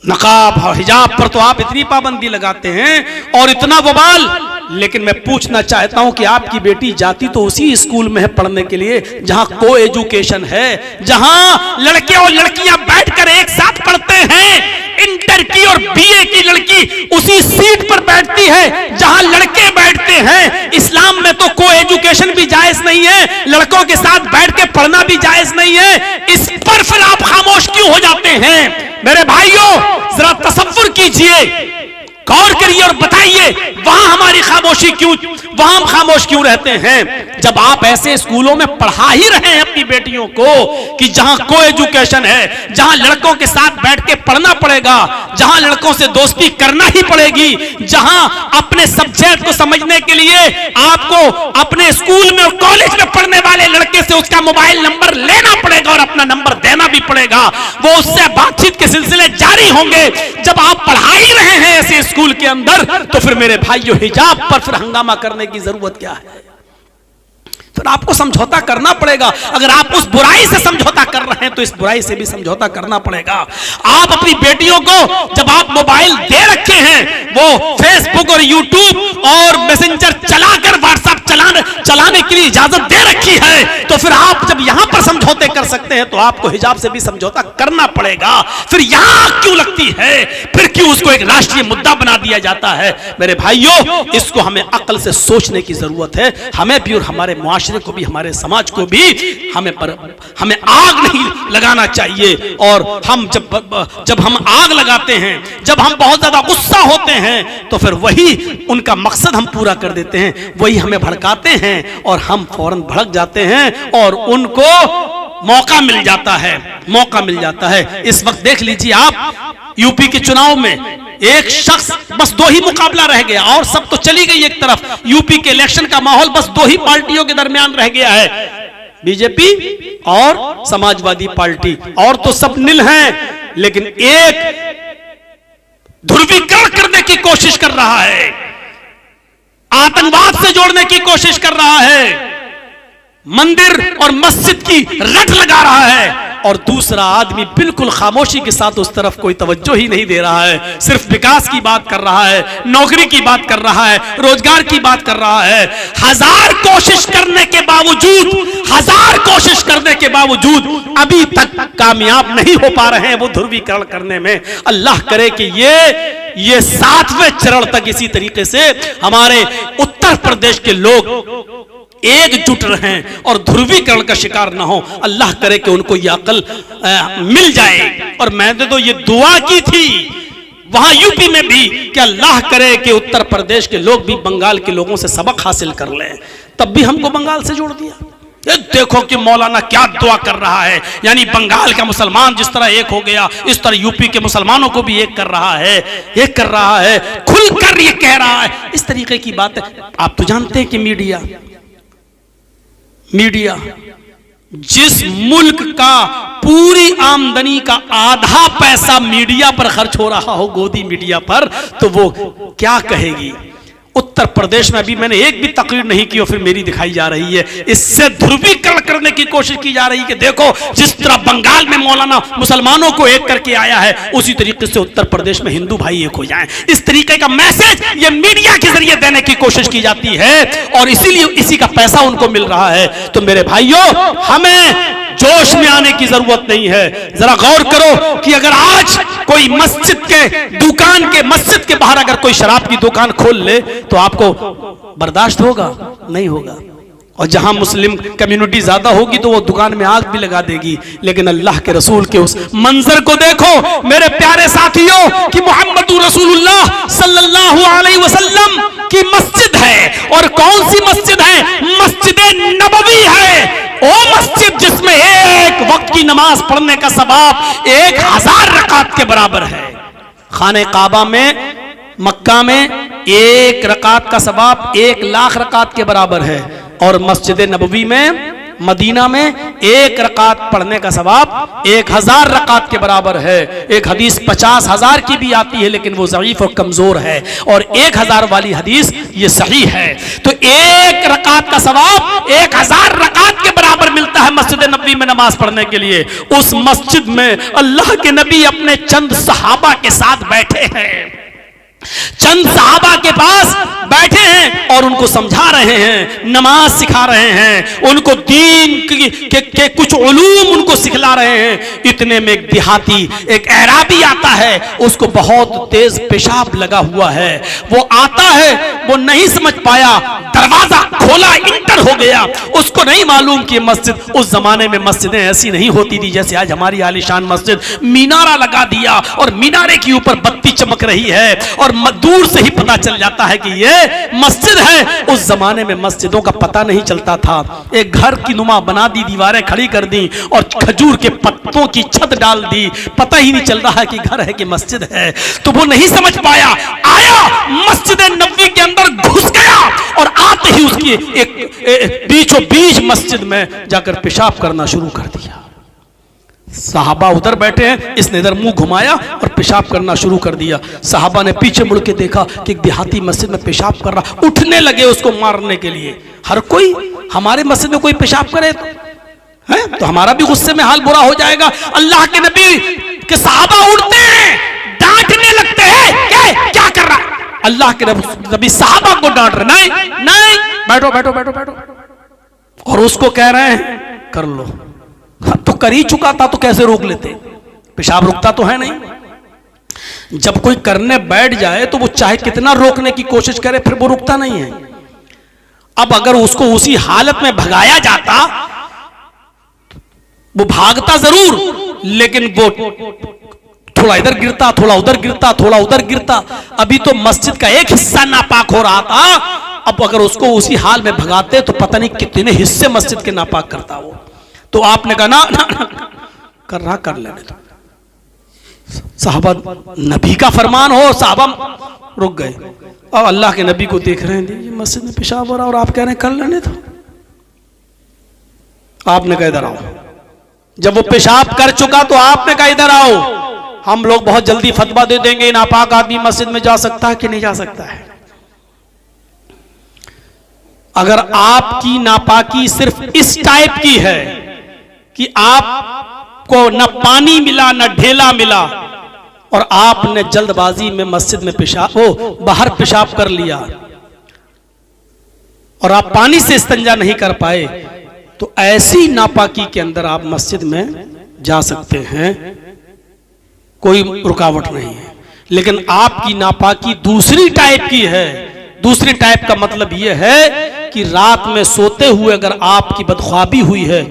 नकाब और हिजाब पर तो आप इतनी पाबंदी लगाते हैं और इतना बवाल, लेकिन मैं पूछना चाहता हूं कि आपकी बेटी जाती तो उसी स्कूल में है पढ़ने के लिए जहां को एजुकेशन है, जहां लड़के और लड़कियां बैठकर एक साथ पढ़ते हैं। इंटर की और बीए की लड़की उसी सीट पर बैठती है जहां लड़के बैठते हैं। इस्लाम में तो को एजुकेशन भी जायज नहीं है, लड़कों के साथ बैठ के पढ़ना भी जायज नहीं है। इस पर फिर आप खामोश क्यों हो जाते हैं? मेरे भाइयों, जरा तसव्वुर कीजिए, गौर करिए और बताइए वहां हमारी खामोशी क्यों, वहां हम खामोश क्यों रहते हैं? जब आप ऐसे स्कूलों में पढ़ा ही रहे हैं अपनी बेटियों को कि जहां को एजुकेशन है, जहां लड़कों के साथ बैठ के पढ़ना पड़ेगा, जहां लड़कों से दोस्ती करना ही पड़ेगी, जहां अपने सब्जेक्ट को समझने के लिए आपको अपने स्कूल में और कॉलेज में पढ़ने वाले लड़के से उसका मोबाइल नंबर लेना पड़ेगा और अपना नंबर देना भी पड़ेगा, वो उससे बातचीत के सिलसिले जारी होंगे। जब आप पढ़ा ही रहे हैं ऐसे स्कूल के अंदर, तो फिर मेरे भाइयों हिजाब पर फिर हंगामा करने की जरूरत क्या है? फिर आपको समझौता करना पड़ेगा। अगर आप उस बुराई से समझौता कर रहे हैं तो इस बुराई से भी समझौता करना पड़ेगा। आप अपनी बेटियों को जब आप मोबाइल दे रखे हैं, वो फेसबुक और यूट्यूब और मैसेंजर चलाकर व्हाट्सएप चलाने के लिए इजाजत दे रखी है, तो फिर आप जब यहां पर समझौते कर सकते हैं तो आपको हिजाब से भी समझौता करना पड़ेगा। फिर यहां क्यों लगती है? फिर क्यों उसको एक राष्ट्रीय मुद्दा बना दिया जाता है? मेरे भाइयों, इसको हमें अक्ल से सोचने की जरूरत है। हमें भी और हमारे मुआशरे को भी, हमारे समाज को भी हमें आग नहीं लगाना चाहिए। और हम जब हम आग लगाते हैं, जब हम बहुत ज्यादा गुस्सा होते हैं, तो फिर वही उनका मकसद हम पूरा कर देते हैं, वही हमें भड़काते हैं और हम फौरन भड़क जाते हैं और उनको मौका मिल जाता है। इस वक्त देख लीजिए आप, यूपी के चुनाव में एक शख्स, बस दो ही मुकाबला रह गया और सब तो चली गई एक तरफ। यूपी के इलेक्शन का माहौल बस दो ही पार्टियों के दरमियान रह गया है, बीजेपी और समाजवादी पार्टी, और तो सब नील हैं। लेकिन एक ध्रुवीकरण करने की कोशिश कर रहा है, आतंकवाद से जोड़ने की कोशिश कर रहा है, मंदिर और मस्जिद की रट लगा रहा है, और दूसरा आदमी बिल्कुल खामोशी के साथ उस तरफ कोई तवज्जो ही नहीं दे रहा है, सिर्फ विकास की बात कर रहा है, नौकरी की बात कर रहा है, रोजगार की बात कर रहा है। हजार कोशिश करने के बावजूद अभी तक कामयाब नहीं हो पा रहे हैं वो ध्रुवीकरण करने में। अल्लाह करे कि ये 7वें चरण तक इसी तरीके से हमारे उत्तर प्रदेश के लोग एकजुट रहें और ध्रुवीकरण का शिकार ना हो। अल्लाह करे कि उनको ये अकल मिल जाए। और मैंने तो ये दुआ की थी वहां यूपी में भी कि अल्लाह करे कि उत्तर प्रदेश के लोग भी बंगाल के लोगों से सबक हासिल कर लें, तब भी हमको बंगाल से जोड़ दिया। ये देखो कि मौलाना क्या दुआ कर रहा है, यानी बंगाल का मुसलमान जिस तरह एक हो गया, इस तरह यूपी के मुसलमानों को भी एक कर रहा है, खुलकर ये कह रहा है। इस तरीके की बात है। आप तो जानते हैं कि मीडिया जिस मुल्क का पूरी आमदनी का आधा पैसा मीडिया पर खर्च हो रहा हो, गोदी मीडिया पर, तो वो क्या कहेगी? उत्तर प्रदेश में अभी मैंने एक भी तकरीर नहीं की और फिर मेरी दिखाई जा रही है। इससे ध्रुवीकरण करने की कोशिश की जा रही है कि देखो जिस तरह बंगाल में मौलाना मुसलमानों को एक करके आया है, उसी तरीके से उत्तर प्रदेश में हिंदू भाई एक हो जाएं। इस तरीके का मैसेज ये मीडिया के जरिए देने की कोशिश की जाती है और इसीलिए इसी का पैसा उनको मिल रहा है। तो मेरे भाइयों, हमें जोश में आने की जरूरत नहीं है। जरा गौर करो कि अगर आज कोई मस्जिद के बाहर अगर कोई शराब की दुकान खोल ले तो आपको बर्दाश्त होगा? नहीं होगा। और जहां मुस्लिम कम्युनिटी ज्यादा होगी तो वो दुकान में आग भी लगा देगी। लेकिन अल्लाह के रसूल के उस मंजर को देखो मेरे प्यारे साथियों कि मोहम्मद रसूलुल्लाह सल्लल्लाहु अलैहि वसल्लम की मस्जिद है। और कौन सी मस्जिद है? मस्जिद नबवी है। ओ मस्जिद जिसमें एक वक्त की नमाज पढ़ने का सवाब 1000 रकात के बराबर है। खाने काबा में, मक्का में 1 रकात का सवाब 1,00,000 रकात के बराबर है। और मस्जिद नबवी में, मदीना में 1 रकात पढ़ने का सवाब 1000 रकात के बराबर है। एक हदीस 50,000 की भी आती है लेकिन वो ज़ईफ और कमजोर है, और 1000 वाली हदीस ये सही है। तो 1 रकात का सवाब 1000 रकात के बराबर मिलता है मस्जिद नबवी में नमाज पढ़ने के लिए। उस मस्जिद में अल्लाह के नबी अपने चंद सहाबा के साथ बैठे हैं। चंद सहाबा के पास बैठे हैं और उनको समझा रहे हैं, नमाज सिखा रहे हैं, उनको दीन के कुछ उलूम उनको सिखला रहे हैं। इतने में एक देहाती, एक अराबी आता है, उसको बहुत तेज पेशाब लगा हुआ है। वो आता है, वो नहीं समझ पाया, दरवाजा खोला, इंटर हो गया। उसको नहीं मालूम कि मस्जिद, उस जमाने में मस्जिदें ऐसी नहीं होती थी जैसे आज हमारी आलीशान मस्जिद। मीनारा लगा दिया और मीनारे के ऊपर बत्ती चमक रही है और दूर से ही पता चल जाता है कि ये मस्जिद है। उस जमाने में मस्जिदों का पता नहीं चलता था। एक घर की नुमा बना दी, दीवारें खड़ी कर दी और खजूर के पत्तों की छत डाल दी, पता ही नहीं चल रहा है कि घर है कि मस्जिद है। तो वो नहीं समझ पाया, आया मस्जिद नबवी के अंदर घुस गया और आते ही उसकी एक बीचों बीच मस्जिद में जाकर पेशाब करना शुरू कर दिया। सहाबा उधर बैठे हैं, इसने इधर मुंह घुमाया और पेशाब करना शुरू कर दिया। सहाबा ने पीछे मुड़ के देखा कि एक देहाती मस्जिद में पेशाब कर रहा, उठने लगे उसको मारने के लिए। हर कोई हमारे मस्जिद में कोई पेशाब करे तो हमारा भी गुस्से में हाल बुरा हो जाएगा। अल्लाह के नबी के सहाबा उठते हैं, डांटने लगते हैं, क्या कर रहा है? अल्लाह के नबी सहाबा को डांट रहे, नहीं नहीं, बैठो बैठो बैठो बैठो, और उसको कह रहे हैं कर लो। तो कर ही चुका था तो कैसे रोक लेते? पेशाब रुकता तो है नहीं। जब कोई करने बैठ जाए तो वो चाहे कितना रोकने की कोशिश करे, फिर वो रुकता नहीं है। अब अगर उसको उसी हालत में भगाया जाता, वो भागता जरूर, लेकिन वो थोड़ा इधर गिरता, थोड़ा उधर गिरता, थोड़ा उधर गिरता। अभी तो मस्जिद का एक हिस्सा नापाक हो रहा था, अब अगर उसको उसी हाल में भगाते तो पता नहीं कितने हिस्से मस्जिद के नापाक करता वो। तो आपने कहा ना, ना, ना कर रहा, कर लेने दो। साहबा नबी का फरमान हो, साहबा रुक गए और अल्लाह के नबी को देख रहे हैं, ये मस्जिद में पेशाब हो रहा और आप कह रहे हैं कर लेने दो। आपने कहा इधर आओ। जब वो पेशाब कर चुका तो आपने कहा इधर आओ। हम लोग बहुत जल्दी फतवा दे देंगे नापाक आदमी मस्जिद में जा सकता है कि नहीं जा सकता है। अगर आपकी नापाकी सिर्फ इस टाइप की है कि आपको न पानी मिला न ढेला मिला और आपने जल्दबाजी में मस्जिद में पेशाब बाहर पेशाब कर लिया और आप पानी से इस्तिंजा नहीं कर पाए, तो ऐसी नापाकी के अंदर आप मस्जिद में जा सकते हैं, कोई रुकावट नहीं है। लेकिन आपकी नापाकी दूसरी टाइप की है। दूसरी टाइप का मतलब यह है कि रात में सोते हुए अगर आपकी बदख्वाबी हुई है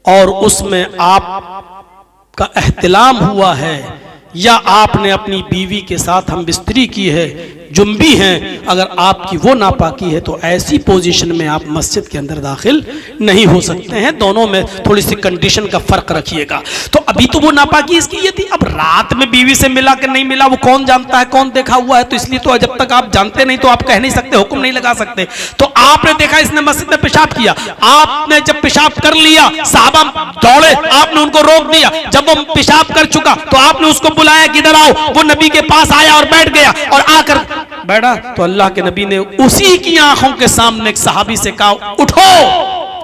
और उसमें आपका एहतिलाम हुआ है या आपने अपनी बीवी के साथ हम बिस्तरी की है, जुम्बी हैं, अगर आपकी वो नापाकी है तो ऐसी पोजीशन में आप मस्जिद के अंदर दाखिल नहीं हो सकते हैं। दोनों में थोड़ी सी कंडीशन का फर्क रखिएगा। तो अभी तो वो नापाकी इसकी ये थी, अब रात में बीवी से मिला कि नहीं मिला वो कौन जानता है, कौन देखा हुआ है। तो इसलिए तो जब तक आप जानते नहीं तो आप कह नहीं सकते, हुक्म नहीं लगा सकते। तो आपने देखा इसने मस्जिद में पेशाब किया, आपने जब पेशाब कर लिया साहबा दौड़े, आपने उनको रोक दिया। जब वो पेशाब कर चुका तो आपने उसको बुलाया कि इधर आओ। वो नबी के पास आया और बैठ गया और आकर बैठा तो अल्लाह के नबी ने उसी की आंखों के सामने एक सहाबी से कहा उठो।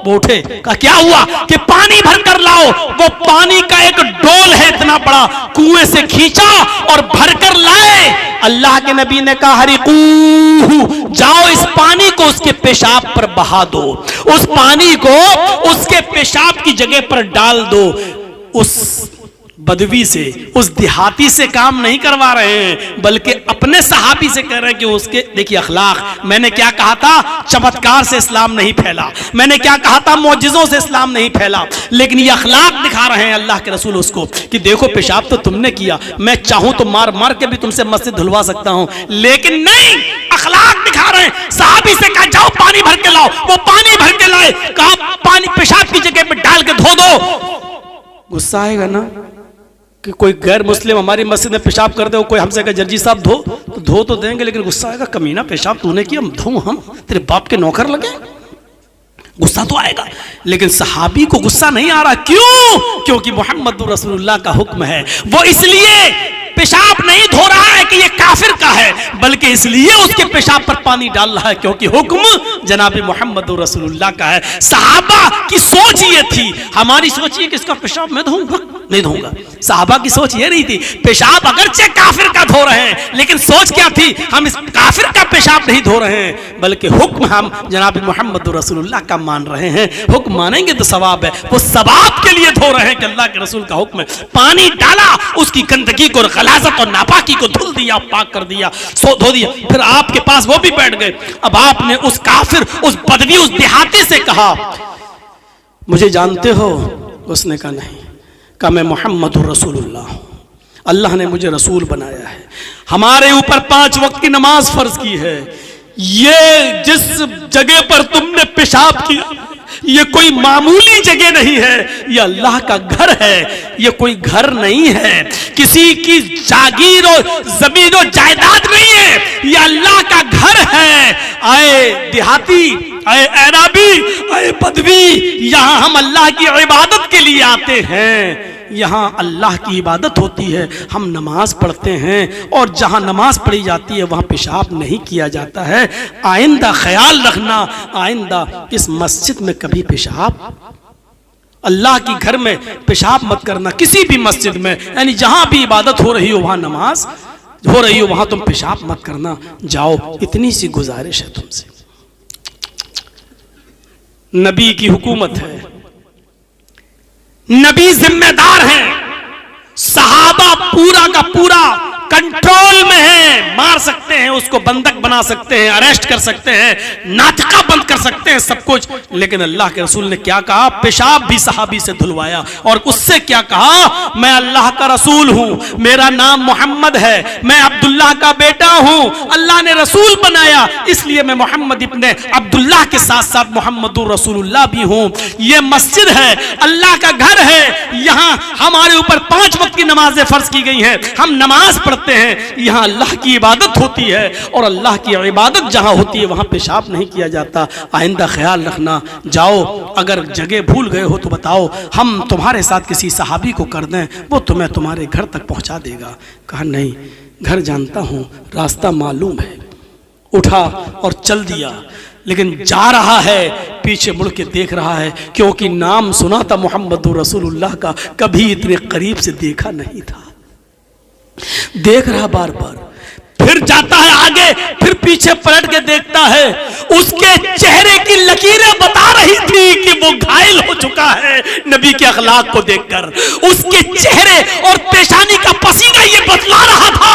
वो उठे, कहा क्या हुआ? कि पानी भर कर लाओ। वो पानी का एक डोल है इतना बड़ा, कुएं से खींचा और भर कर लाए। अल्लाह के नबी ने कहा हरिकूहु, जाओ इस पानी को उसके पेशाब पर बहा दो, उस पानी को उसके पेशाब की जगह पर डाल दो। उस बदवी से, उस देहाती से काम नहीं करवा रहे हैं, बल्कि अपने सहाबी से कह रहे हैं कि उसके देखिए अखलाक। मैंने क्या कहा था? चमत्कार से इस्लाम नहीं फैला। मैंने क्या कहा था? मौजिज़ों से इस्लाम नहीं फैला। लेकिन ये अखलाक दिखा रहे हैं अल्लाह के रसूल उसको कि देखो पेशाब तो तुमने किया, मैं चाहूं तो मार मार के भी तुमसे मस्जिद धुलवा सकता हूं, लेकिन नहीं, अखलाक दिखा रहे हैं। सहाबी से कहा जाओ पानी भर के लाओ। वो पानी भर के लाए, कहा पानी पेशाब की जगह पर डाल के धो दो। गुस्सा आएगा ना कि कोई गैर मुस्लिम हमारी मस्जिद में पेशाब कर दे, कोई हमसे कहे जर्जी साहब धो, तो धो तो देंगे, लेकिन गुस्सा आएगा, कमीना पेशाब तूने किया, धो हम तेरे बाप के नौकर लगे। गुस्सा तो आएगा, लेकिन सहाबी को गुस्सा नहीं आ रहा। क्यों? क्योंकि मोहम्मद रसूलुल्लाह का हुक्म है। वो इसलिए पेशाब नहीं धो रहा है कि ये काफिर का है, बल्कि इसलिए उसके पेशाब पर पानी डाल रहा है क्योंकि हुक्म जनाब मोहम्मद रसूलुल्लाह का है। सहाबा की सोच ये थी, हमारी सोच ये कि इसका पेशाब मैं धोऊंगा। नहीं धोऊंगा। साहबा की सोच ये नहीं थी, पेशाब अगरचे काफिर का धो रहे हैं, लेकिन सोच क्या थी, हम इस काफिर का पेशाब नहीं धो रहे हैं, बल्कि हुक्म हम जनाब मोहम्मद रसूलुल्लाह का मान रहे हैं। हुक्म मानेंगे तो सवाब है, वो सवाब के लिए धो रहे हैं कि अल्लाह के रसूल का हुक्म है। पानी डाला, उसकी गंदगी को, गलाजत और नापाकी को धुल दिया, पाक कर दिया, धो दिया। फिर आपके पास वो भी बैठ गए। अब आपने उस काफिर, उस बदवी, उस देहाती से कहा, मुझे जानते हो? उसने कहा नहीं। कहा मैं मोहम्मद रसूलुल्लाह हूं, अल्लाह ने मुझे रसूल बनाया है, हमारे ऊपर 5 वक्त की नमाज फर्ज की है। ये जिस जगह पर तुमने पेशाब किया, ये कोई मामूली जगह नहीं है, ये अल्लाह का घर है, ये कोई घर नहीं है, किसी की जागीर और जमीन और जायदाद नहीं है, ये अल्लाह का घर है। आए देहाती, आए ऐराबी, आए बदवी, यहां हम अल्लाह की इबादत के लिए आते हैं, यहाँ अल्लाह की इबादत होती है, हम नमाज पढ़ते हैं, और जहाँ नमाज पढ़ी जाती है वहाँ पेशाब नहीं किया जाता है। आइंदा ख्याल रखना, आइंदा इस मस्जिद में कभी पेशाब, अल्लाह की घर में पेशाब मत करना, किसी भी मस्जिद में, यानी जहाँ भी इबादत हो रही हो, वहाँ नमाज हो रही हो, वहाँ तुम पेशाब मत करना। जाओ, इतनी सी गुजारिश है तुमसे। नबी की हुकूमत है, नबी जिम्मेदार हैं, सहाबा पूरा का पूरा कंट्रोल में है, मार सकते हैं उसको, बंधक बना सकते हैं, अरेस्ट कर सकते हैं, नाटका बंद कर सकते हैं, सब कुछ। लेकिन अल्लाह के रसूल ने क्या कहा? पेशाब भी सहाबी से धुलवाया, और उससे क्या कहा? मैं अल्लाह का रसूल हूं, मेरा नाम मोहम्मद है, मैं अब्दुल्लाह का बेटा हूं, अल्लाह ने रसूल बनाया, इसलिए मैं मोहम्मद इब्ने अब्दुल्लाह के साथ साथ मोहम्मद रसूलुल्लाह भी हूं। ये मस्जिद है, अल्लाह का घर है, यहां हमारे ऊपर 5 वक्त की नमाजें फर्ज की गई हैं, हम नमाज पढ़ते हैं, यहां अल्लाह की इबादत होती है, और अल्लाह की इबादत जहां होती है वहां पेशाब नहीं किया जाता। आइंदा ख्याल रखना। जाओ, अगर जगह भूल गए हो तो बताओ, हम तुम्हारे साथ किसी सहाबी को कर दें, वो तुम्हें तुम्हारे घर तक पहुंचा देगा। कहा नहीं, घर जानता हूं, रास्ता मालूम है। उठा और चल दिया, लेकिन जा रहा है, पीछे मुड़ के देख रहा है, क्योंकि नाम सुना था मोहम्मद रसूलुल्लाह का, कभी इतने करीब से देखा नहीं था। देख रहा बार बार, फिर जाता है आगे, फिर पीछे पलट के देखता है, उसके चेहरे की लकीरें बता रही थी कि वो घायल हो चुका है नबी के अखलाक को देखकर। उसके चेहरे और पेशानी का पसीना ये बतला रहा था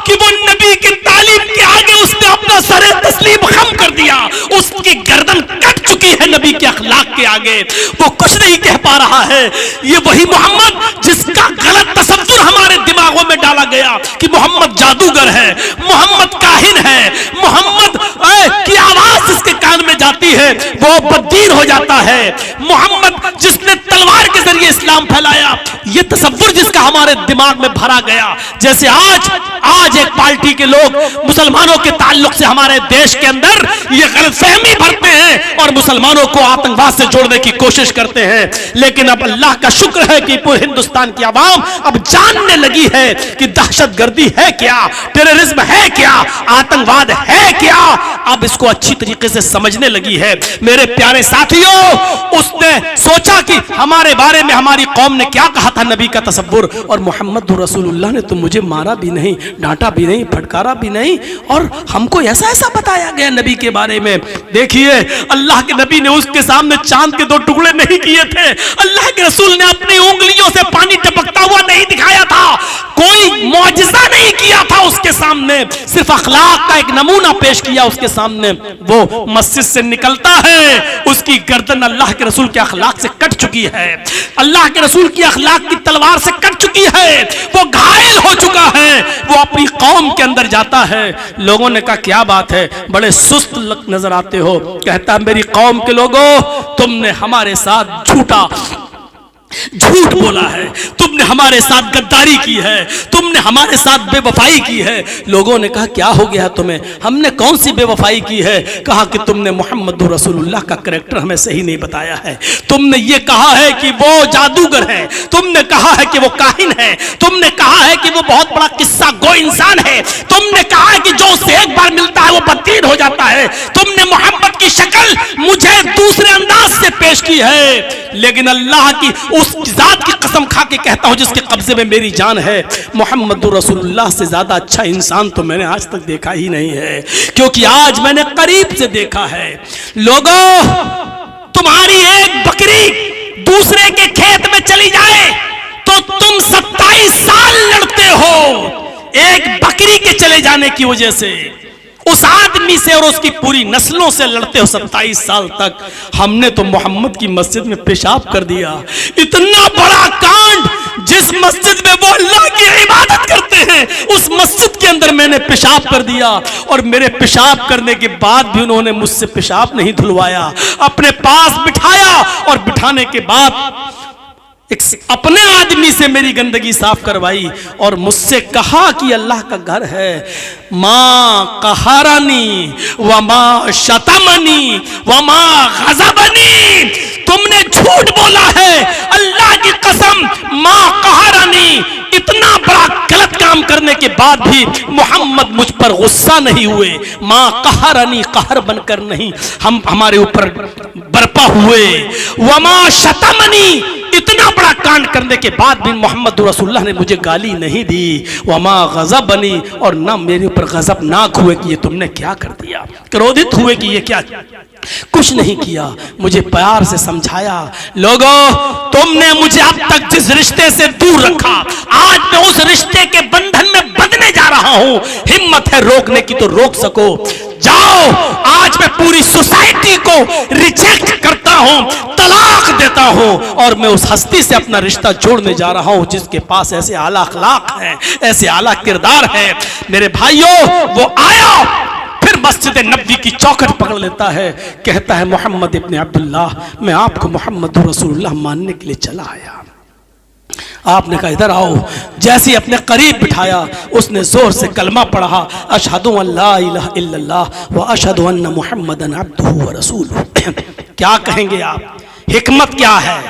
कि वो नबी की तालीम के आगे उसने अपना सरे तस्लीम खम कर दिया, उसकी गर्दन कट चुकी है नबी के अखलाक के आगे, वो कुछ नहीं कह पा रहा है। ये वही मोहम्मद जिसका गलत तसव्वुर हमारे दिमागों में डाला गया कि मोहम्मद जादूगर है, मोहम्मद काहिन है, मोहम्मद की आवाज जिसके कान में जाती है वो बददीन हो जाता है, मोहम्मद जिसने तलवार के जरिए इस्लाम फैलाया, ये तसव्वुर जिसका हमारे दिमाग में भरा गया। जैसे आज एक पार्टी के लोग मुसलमानों के ताल्लुक से हमारे देश के अंदर ये गलतफहमी भरते हैं और मुसलमानों को आतंकवाद से जोड़ने की कोशिश करते हैं। लेकिन अब अल्लाह का शुक्र है कि पूरे हिंदुस्तान की आवाम अब जानने लगी है कि दहशतगर्दी है क्या, टेररिज्म है क्या, आतंकवाद है क्या, अब इसको अच्छी तरीके से समझने लगी है। मेरे प्यारे साथियों, उसने सोचा कि हमारे बारे में हमारी कौम ने क्या कहा था नबी का तसव्वुर, और मोहम्मद रसूलुल्लाह ने तो मुझे मारा भी नहीं, डांटा भी नहीं, फटकारा भी नहीं, और हमको ऐसा ऐसा बताया गया नबी के बारे में। देखिए, अल्लाह के नबी ने उसके सामने चांद के 2 टुकड़े नहीं किए थे, अल्लाह के रसूल ने अपनी उंगलियों से पानी टपकता हुआ नहीं दिखाया था, कोई मौजिज़ा नहीं किया था उसके सामने, सिर्फ अखलाक का एक नमूना पेश किया उसके सामने। वो मस्जिद से निकलता है, उसकी गर्दन अल्लाह के रसूल के अखलाक से कट चुकी है, अल्लाह के रसूल की अखलाक की तलवार से कट चुकी है, वो घायल हो चुका है, वो अपनी कौम के अंदर जाता है। लोगों ने कहा क्या बात है, बड़े सुस्त नजर आते हो। कहता मेरी कौम के लोगों, तुमने हमारे साथ झूठ बोला है, तुमने हमारे साथ गद्दारी की है, तुमने हमारे साथ बेवफाई की है। लोगों ने कहा क्या हो गया तुम्हें, हमने कौन सी बेवफाई की है? कहा कि तुमने मोहम्मद रसूलुल्लाह का करैक्टर हमें सही नहीं बताया है, तुमने ये कहा है कि वो जादूगर है, तुमने कहा है कि वो काहिन है, तुमने कहा है कि वो बहुत बड़ा किस्सा गो इंसान है, तुमने कहा है कि जो उसे एक बार मिलता है वो बददीन हो जाता है, तुमने मोहम्मद की शक्ल मुझे दूसरे अंदाज से पेश की है, लेकिन अल्लाह की उस जात की कसम खा के कहता हूं जिसके कब्जे में मेरी जान है, मोहम्मद रसूलुल्लाह से ज्यादा अच्छा इंसान तो मैंने आज तक देखा ही नहीं है, क्योंकि आज मैंने करीब से देखा है। लोगों, तुम्हारी एक बकरी दूसरे के खेत में चली जाए तो तुम 27 साल लड़ते हो। एक बकरी के चले जाने की वजह से उस आदमी से और उसकी पूरी नस्लों से लड़ते हो 27 साल तक। हमने तो मोहम्मद की मस्जिद में पेशाब कर दिया, इतना बड़ा कांड, जिस मस्जिद में वो अल्लाह की इबादत करते हैं उस मस्जिद के अंदर मैंने पेशाब कर दिया, और मेरे पेशाब करने के बाद भी उन्होंने मुझसे पेशाब नहीं धुलवाया, अपने पास बिठाया और बिठाने के बाद एक अपने आदमी से मेरी गंदगी साफ करवाई और मुझसे कहा कि अल्लाह का घर है। माँ कहारानी व माँ शतमनी व माँ गज़बनी, तुमने झूठ बोला है, अल्लाह की कसम माँ कहारानी, इतना बड़ा गलत काम करने के बाद भी मोहम्मद मुझ पर गुस्सा नहीं हुए। माँ कहारानी, कहर बनकर नहीं, हम हमारे ऊपर बरपा हुए। व माँ शतमनी, इतना बड़ा कांड करने के बाद भी मोहम्मद रसूलुल्लाह ने मुझे गाली नहीं दी। वमा गज़ब बनी, और ना मेरे ऊपर गज़बनाक हुए कि ये तुमने क्या कर दिया, क्रोधित हुए कि ये क्या, कुछ नहीं किया, मुझे प्यार से समझाया। लोगों, तुमने मुझे अब तक जिस रिश्ते से दूर रखा, आज मैं उस रिश्ते के बंधन में बंधने जा रहा हूं। हिम्मत है रोकने की तो रोक सको, जाओ। आज मैं पूरी सोसाइटी को रिजेक्ट करता हूं, तलाक देता हूं, और मैं उस हस्ती से अपना रिश्ता जोड़ने जा रहा हूं जिसके पास ऐसे आला अखलाक हैं, ऐसे आला किरदार है। मेरे भाइयों, वो आया, फिर मस्जिद नबी की चौखट पकड़ लेता है, कहता है मोहम्मद इब्न अब्दुल्लाह, मैं आपको मोहम्मद रसूलुल्लाह मानने के लिए चला आया। आपने कहा इधर आओ। जैसे अपने करीब बिठाया, उसने जोर से कलमा पढ़ा, अशहदु अल्ला इलाहा इल्लल्लाह व अशहदु अन्ना मुहम्मदन अब्दुहु व रसूलुहु। क्या कहेंगे आप, हिकमत क्या है?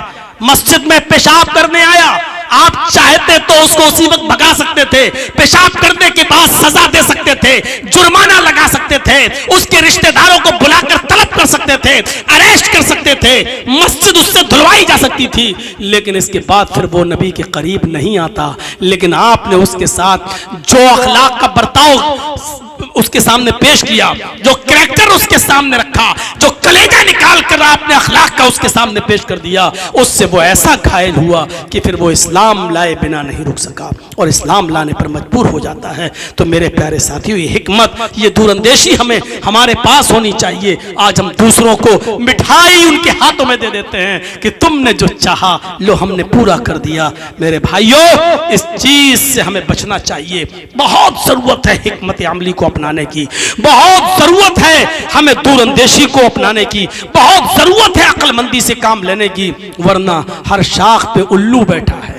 मस्जिद में पेशाब करने आया, आप चाहते तो उसको उसी वक्त भगा सकते थे, पेशाब करने के बाद सजा दे सकते थे, जुर्माना लगा सकते थे, उसके रिश्तेदारों को बुलाकर तलब कर सकते थे, अरेस्ट कर सकते थे, मस्जिद उससे धुलवाई जा सकती थी, लेकिन इसके बाद फिर वो नबी के करीब नहीं आता। लेकिन आपने उसके साथ जो अखलाक का बर्ताव उसके सामने पेश किया, जो कैरेक्टर उसके सामने रखा, जो कलेजा निकाल कर आपने अखलाक का उसके सामने पेश कर दिया, उससे वो ऐसा घायल हुआ कि फिर वो इस्लाम लाए बिना नहीं रुक सका और इस्लाम लाने पर मजबूर हो जाता है। तो मेरे प्यारे साथियों, ये हिकमत, ये दूरंदेशी हमें हमारे पास होनी चाहिए। आज हम दूसरों को मिठाई उनके हाथों में दे देते हैं कि तुमने जो चाहा लो हमने पूरा कर दिया। मेरे भाइयों, इस चीज से हमें बचना चाहिए। बहुत जरूरत है हिकमत अमली को अपनाने की, बहुत जरूरत है हमें दूरंदेशी को अपनाने की, बहुत जरूरत है अक्लमंदी से काम लेने की, वरना हर शाख पे उल्लू बैठा है।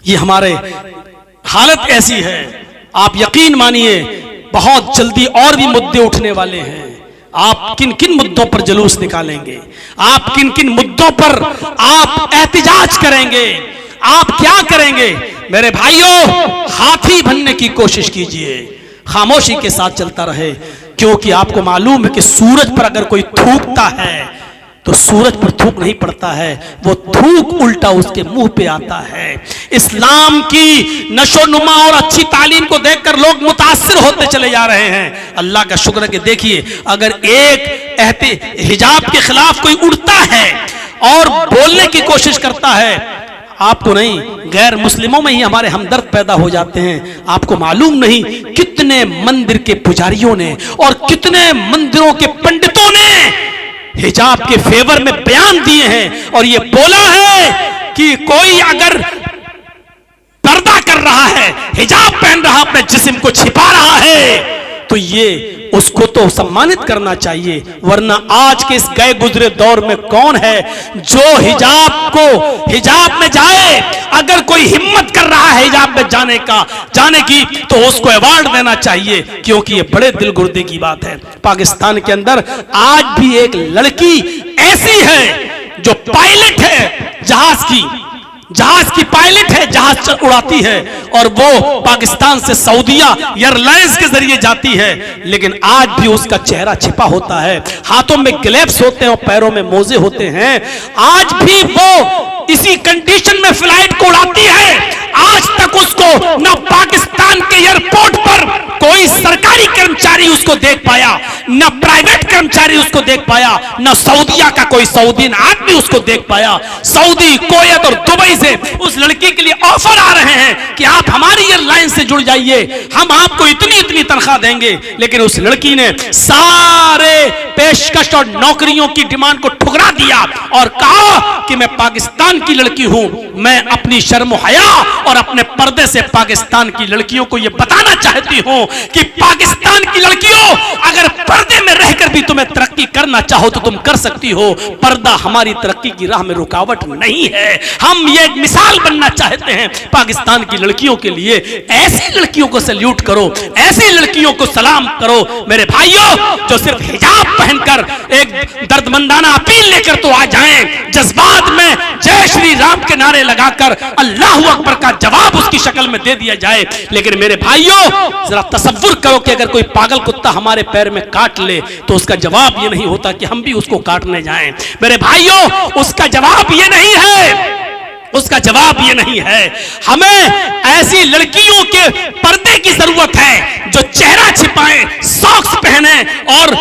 ये हमारे हालत ऐसी है, आप यकीन मानिए बहुत जल्दी और भी मुद्दे उठने वाले हैं। आप किन किन मुद्दों पर जुलूस निकालेंगे, आप किन किन मुद्दों पर आप एहतिजाज करेंगे, आप क्या करेंगे? मेरे भाइयों, हाथी बनने की कोशिश कीजिए, खामोशी के साथ चलता रहे, क्योंकि आपको मालूम है कि सूरज पर अगर कोई थूकता है तो सूरज पर थूक नहीं पड़ता है, वो थूक उल्टा उसके मुंह पे आता है। इस्लाम की नशोनुमा और अच्छी तालीम को देखकर लोग मुतासिर होते चले जा रहे हैं। अल्लाह का शुक्र है कि देखिए, अगर एक हिजाब के खिलाफ कोई उड़ता है और बोलने की कोशिश करता है, आपको नहीं, गैर मुस्लिमों में ही हमारे हमदर्द पैदा हो जाते हैं। आपको मालूम नहीं कितने मंदिर के पुजारियों ने और कितने मंदिरों के पंडितों ने हिजाब के फेवर में बयान दिए हैं और ये बोला है कि कोई अगर पर्दा कर रहा है, हिजाब पहन रहा, अपने जिस्म को छिपा रहा है, तो ये उसको तो सम्मानित करना चाहिए। वरना आज के इस गए गुजरे दौर में कौन है जो हिजाब में जाए? अगर कोई हिम्मत कर रहा है हिजाब में जाने की, तो उसको अवार्ड देना चाहिए, क्योंकि ये बड़े दिल गुर्दे की बात है। पाकिस्तान के अंदर आज भी एक लड़की ऐसी है जो पायलट है जहाज की, जहाज की पायलट है, जहाज उड़ाती है, और वो पाकिस्तान से सऊदीया एयरलाइंस के जरिए जाती है, लेकिन आज भी उसका चेहरा छिपा होता है, हाथों में ग्लव्स होते हैं और पैरों में मोजे होते हैं। आज भी वो इसी कंडीशन में फ्लाइट को उड़ाती है। आज तक उसको न पाकिस्तान के एयरपोर्ट पर कोई सरकारी कर्मचारी उसको देख पाया, न प्राइवेट कर्मचारी उसको देख पाया, न सऊदीया का कोई सऊदी आदमी उसको देख पाया। सऊदी, कुवैत और दुबई से उस लड़की के लिए ऑफर आ रहे हैं कि आप हमारी एयरलाइन से जुड़ जाइए, हम आपको इतनी इतनी तनख्वाह देंगे। लेकिन उस लड़की ने सारे पेशकश और नौकरियों की डिमांड को ठुकरा दिया और कहा कि मैं पाकिस्तान की लड़की हूं, मैं अपनी शर्म हया और अपने पर्दे से पाकिस्तान की लड़कियों को यह बताना चाहती हूं कि पाकिस्तान की लड़कियों, अगर पर्दे में रहकर भी तुम्हें तरक्की करना चाहो तो तुम कर सकती हो। पर्दा हमारी तरक्की की राह में रुकावट नहीं है। हम ये एक मिसाल बनना चाहते हैं पाकिस्तान की लड़कियों के लिए। ऐसी लड़कियों को सैल्यूट करो, ऐसी लड़कियों को सलाम करो मेरे भाइयों, जो सिर्फ हिजाब पहनकर एक दर्दमंदाना अपील लेकर तो आ जाएं, जज्बात में जय श्री राम के नारे लगाकर अल्लाह अकबर का जवाब उसकी शक्ल में दे दिया जाए। लेकिन मेरे भाइयों, जरा तसव्वुर करो कि अगर कोई पागल कुत्ता हमारे पैर में काट ले तो उसका जवाब ये नहीं होता कि हम भी उसको काटने जाएं। मेरे भाइयों, उसका जवाब ये नहीं है, उसका जवाब ये नहीं है। हमें ऐसी लड़कियों के पर्दे की जरूरत है जो चेहरा छिपाएं, सॉक्स पहने और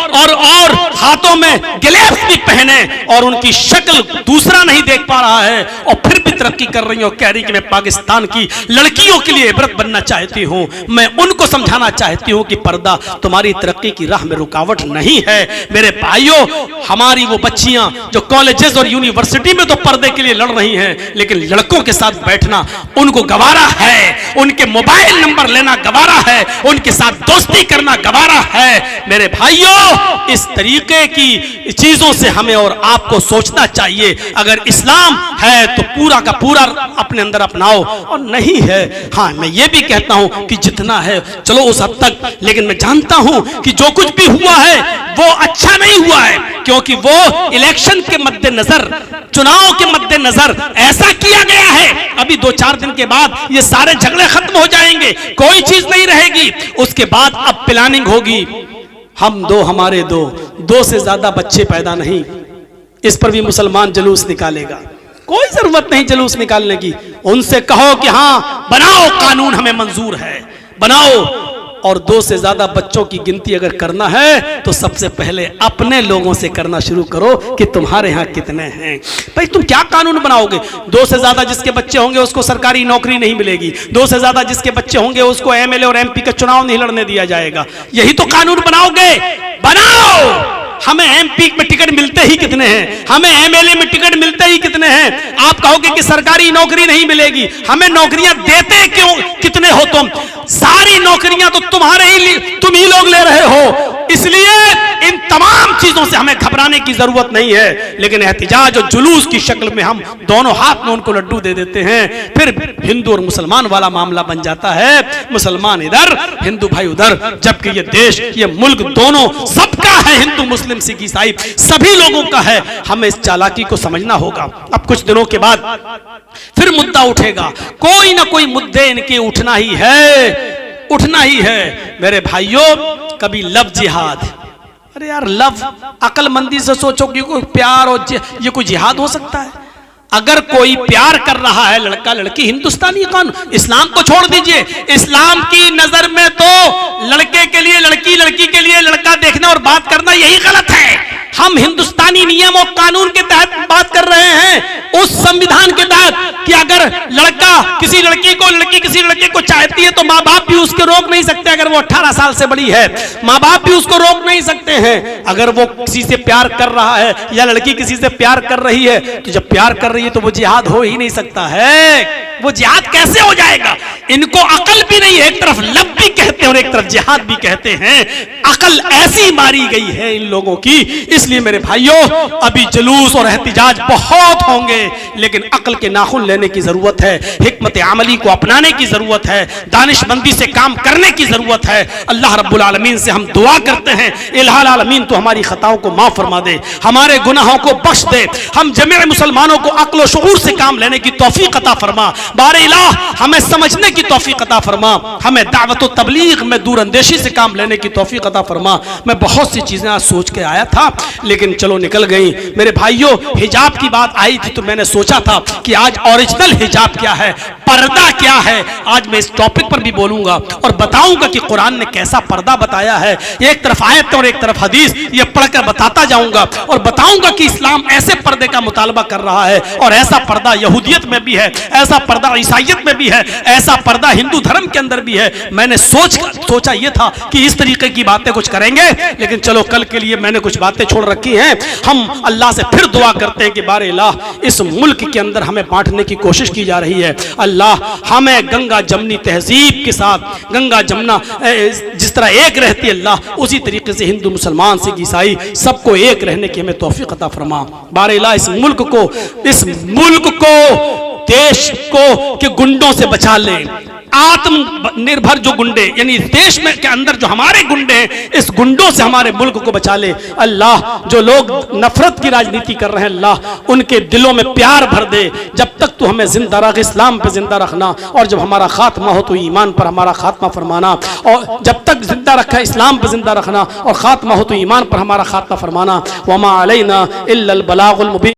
हाथों में ग्लव्स भी पहने और उनकी शक्ल दूसरा नहीं देख पा रहा है और फिर भी तरक्की कर रही हो, कह रही कि मैं पाकिस्तान की लड़कियों के लिए इबरत बनना चाहती हूं। मैं उनको समझाना चाहती हूं कि पर्दा तुम्हारी तरक्की की राह में रुकावट नहीं है। मेरे भाइयों, हमारी वो बच्चियां जो कॉलेजेस और यूनिवर्सिटी में तो पर्दे के लिए लड़ रही हैं, लेकिन लड़कों के साथ बैठना उनको गवारा है, उनके मोबाइल नंबर लेना गवारा है, उनके साथ दोस्ती करना गवारा है। मेरे भाइयों, इस तरीके की चीजों से हमें और आपको सोचना चाहिए। अगर इस्लाम है तो पूरा का पूरा अपने अंदर अपनाओ, और नहीं है, हाँ मैं ये भी कहता हूं कि जितना है चलो उस हद तक, लेकिन मैं जानता हूं कि जो कुछ भी हुआ है वो अच्छा नहीं हुआ है, क्योंकि वो इलेक्शन के मद्देनजर, चुनाव के मद्देनजर ऐसा किया गया है। अभी 2-4 दिन के बाद ये सारे झगड़े खत्म हो जाएंगे, कोई चीज नहीं रहेगी। उसके बाद अब प्लानिंग होगी, हम दो हमारे दो से ज्यादा बच्चे पैदा नहीं, इस पर भी मुसलमान जुलूस निकालेगा। कोई जरूरत नहीं जुलूस निकालने की, उनसे कहो कि हाँ बनाओ कानून, हमें मंजूर है, बनाओ। और 2 से ज्यादा बच्चों की गिनती अगर करना है तो सबसे पहले अपने लोगों से करना शुरू करो कि तुम्हारे यहाँ कितने हैं। भाई तुम क्या कानून बनाओगे? 2 से ज्यादा जिसके बच्चे होंगे उसको सरकारी नौकरी नहीं मिलेगी, 2 से ज्यादा जिसके बच्चे होंगे उसको एमएलए और एमपी का चुनाव नहीं लड़ने दिया जाएगा। यही तो कानून बनाओगे? बनाओ। हमें एमपी में टिकट मिलते ही कितने हैं, हमें एमएलए में टिकट मिलते ही कितने हैं। आप कहोगे कि सरकारी नौकरी नहीं मिलेगी, हमें नौकरियां देते क्यों कितने हो तुम? सारी नौकरियां तो तुम ही लोग ले रहे हो। इसलिए इन तमाम चीजों से हमें घबराने की जरूरत नहीं है, लेकिन एहतिजाज और जुलूस की शक्ल में हम दोनों हाथ में उनको लड्डू दे देते हैं, फिर हिंदू और मुसलमान वाला मामला बन जाता है। मुसलमान इधर, हिंदू भाई उधर, जबकि ये देश, ये मुल्क दोनों सबका है, हिंदू मुस्लिम सिख ईसाई सभी लोगों का है। हमें इस चालाकी को समझना होगा। अब कुछ दिनों के बाद फिर मुद्दा उठेगा, कोई ना कोई मुद्दे इनके उठना ही है, उठना ही है। मेरे भाइयों, कभी लव जिहाद, अरे यार लव, अकलमंदी से सोचो कि कोई प्यार और ये कोई जिहाद हो सकता है? अगर कोई प्यार कर रहा है लड़का लड़की, हिंदुस्तानी कानून, इस्लाम को छोड़ दीजिए, इस्लाम की नजर में तो लड़के के लिए लड़की, लड़की के लिए लड़का देखना और बात करना यही गलत है। हम हिंदुस्तानी नियम और कानून के तहत बात कर रहे हैं, उस संविधान के तहत कि अगर लड़का किसी लड़की को, लड़की किसी लड़के को चाहती है तो माँ बाप भी उसको रोक नहीं सकते। अगर वो 18 साल से बड़ी है, माँ बाप भी उसको रोक नहीं सकते हैं। अगर वो किसी से प्यार कर रहा है या लड़की किसी से प्यार कर रही है, तो जब प्यार कर रही है तो वो जिहाद हो ही नहीं सकता है। वो जिहाद कैसे हो जाएगा? इनको अकल भी नहीं है, एक तरफ लब भी कहते हैं और एक तरफ जिहाद भी कहते हैं। अकल ऐसी मारी गई है इन लोगों की। इसलिए मेरे भाइयों, अभी जुलूस और एहतिजाज बहुत होंगे, लेकिन अकल के नाखुन लेने की जरूरत है, हिकमत अमली को अपनाने की जरूरत है, दानिशमंदी से काम करने की जरूरत है। अल्लाह रब्बुल आलमीन से हम दुआ करते हैं, इलाहुल आलमीन तो हमारी खताओं को माफ फरमा दे, हमारे गुनाहों को बख्श दे, हम जमीअ मुसलमानों को अक्ल व शऊर से काम लेने की तौफीक अता फरमा। बारे इलाह हमें समझने की तौफीक अता फरमा, हमें दावत व तबलीग में दूर अंदेशी से काम लेने की तौफीक अता फरमा। मैं बहुत सी चीजें आज सोच के आया था, लेकिन चलो निकल गई। मेरे भाइयों, हिजाब की बात आई थी तो मैंने सोचा था कि आज ओरिजिनल हिजाब क्या है, पर्दा क्या है। आज मैं इस टॉपिक पर भी बोलूंगा और बताऊंगा कि कुरान ने कैसा पर्दा बताया है। एक तरफ आयत और एक तरफ हदीस, ये पढ़कर बताता जाऊंगा और बताऊंगा कि इस्लाम ऐसे पर्दे का मुतालबा कर रहा है, और ऐसा पर्दा यहूदियत में भी है, ऐसा पर्दा ईसाइयत में भी है, ऐसा पर्दा हिंदू धर्म के अंदर भी है। मैंने सोचा ये था कि इस तरीके की बातें कुछ करेंगे, लेकिन चलो कल के लिए मैंने कुछ बातें छोड़ रखी हैं। हम अल्लाह से फिर दुआ करते हैं कि बारे अल्लाह, इस मुल्क के अंदर हमें बांटने की कोशिश की जा रही है। अल्लाह हमें गंगा जमनी तहजीब के साथ, गंगा जमुना जिस तरह एक रहती है अल्लाह, उसी तरीके से हिंदू मुसलमान सिख ईसाई सबको एक रहने की हमें तौफीक अता फरमा। बारे अल्लाह इस मुल्क को देश को के गुंडों से बचा ले। आत्मनिर्भर जो गुंडे, यानी देश में के अंदर जो हमारे गुंडे हैं, इस गुंडों से हमारे मुल्क को बचा ले। अल्लाह जो लोग नफरत की राजनीति कर रहे हैं, अल्लाह उनके दिलों में प्यार भर दे। जब तक तू हमें जिंदा रख, इस्लाम पे जिंदा रखना, और जब हमारा खात्मा हो तो ईमान पर हमारा खात्मा फरमाना। और जब तक जिंदा रखा इस्लाम पे जिंदा रखना, और खात्मा हो तो ईमान पर हमारा खात्मा फरमाना। वमा अलैना इल्लल बलागुल मुबीन।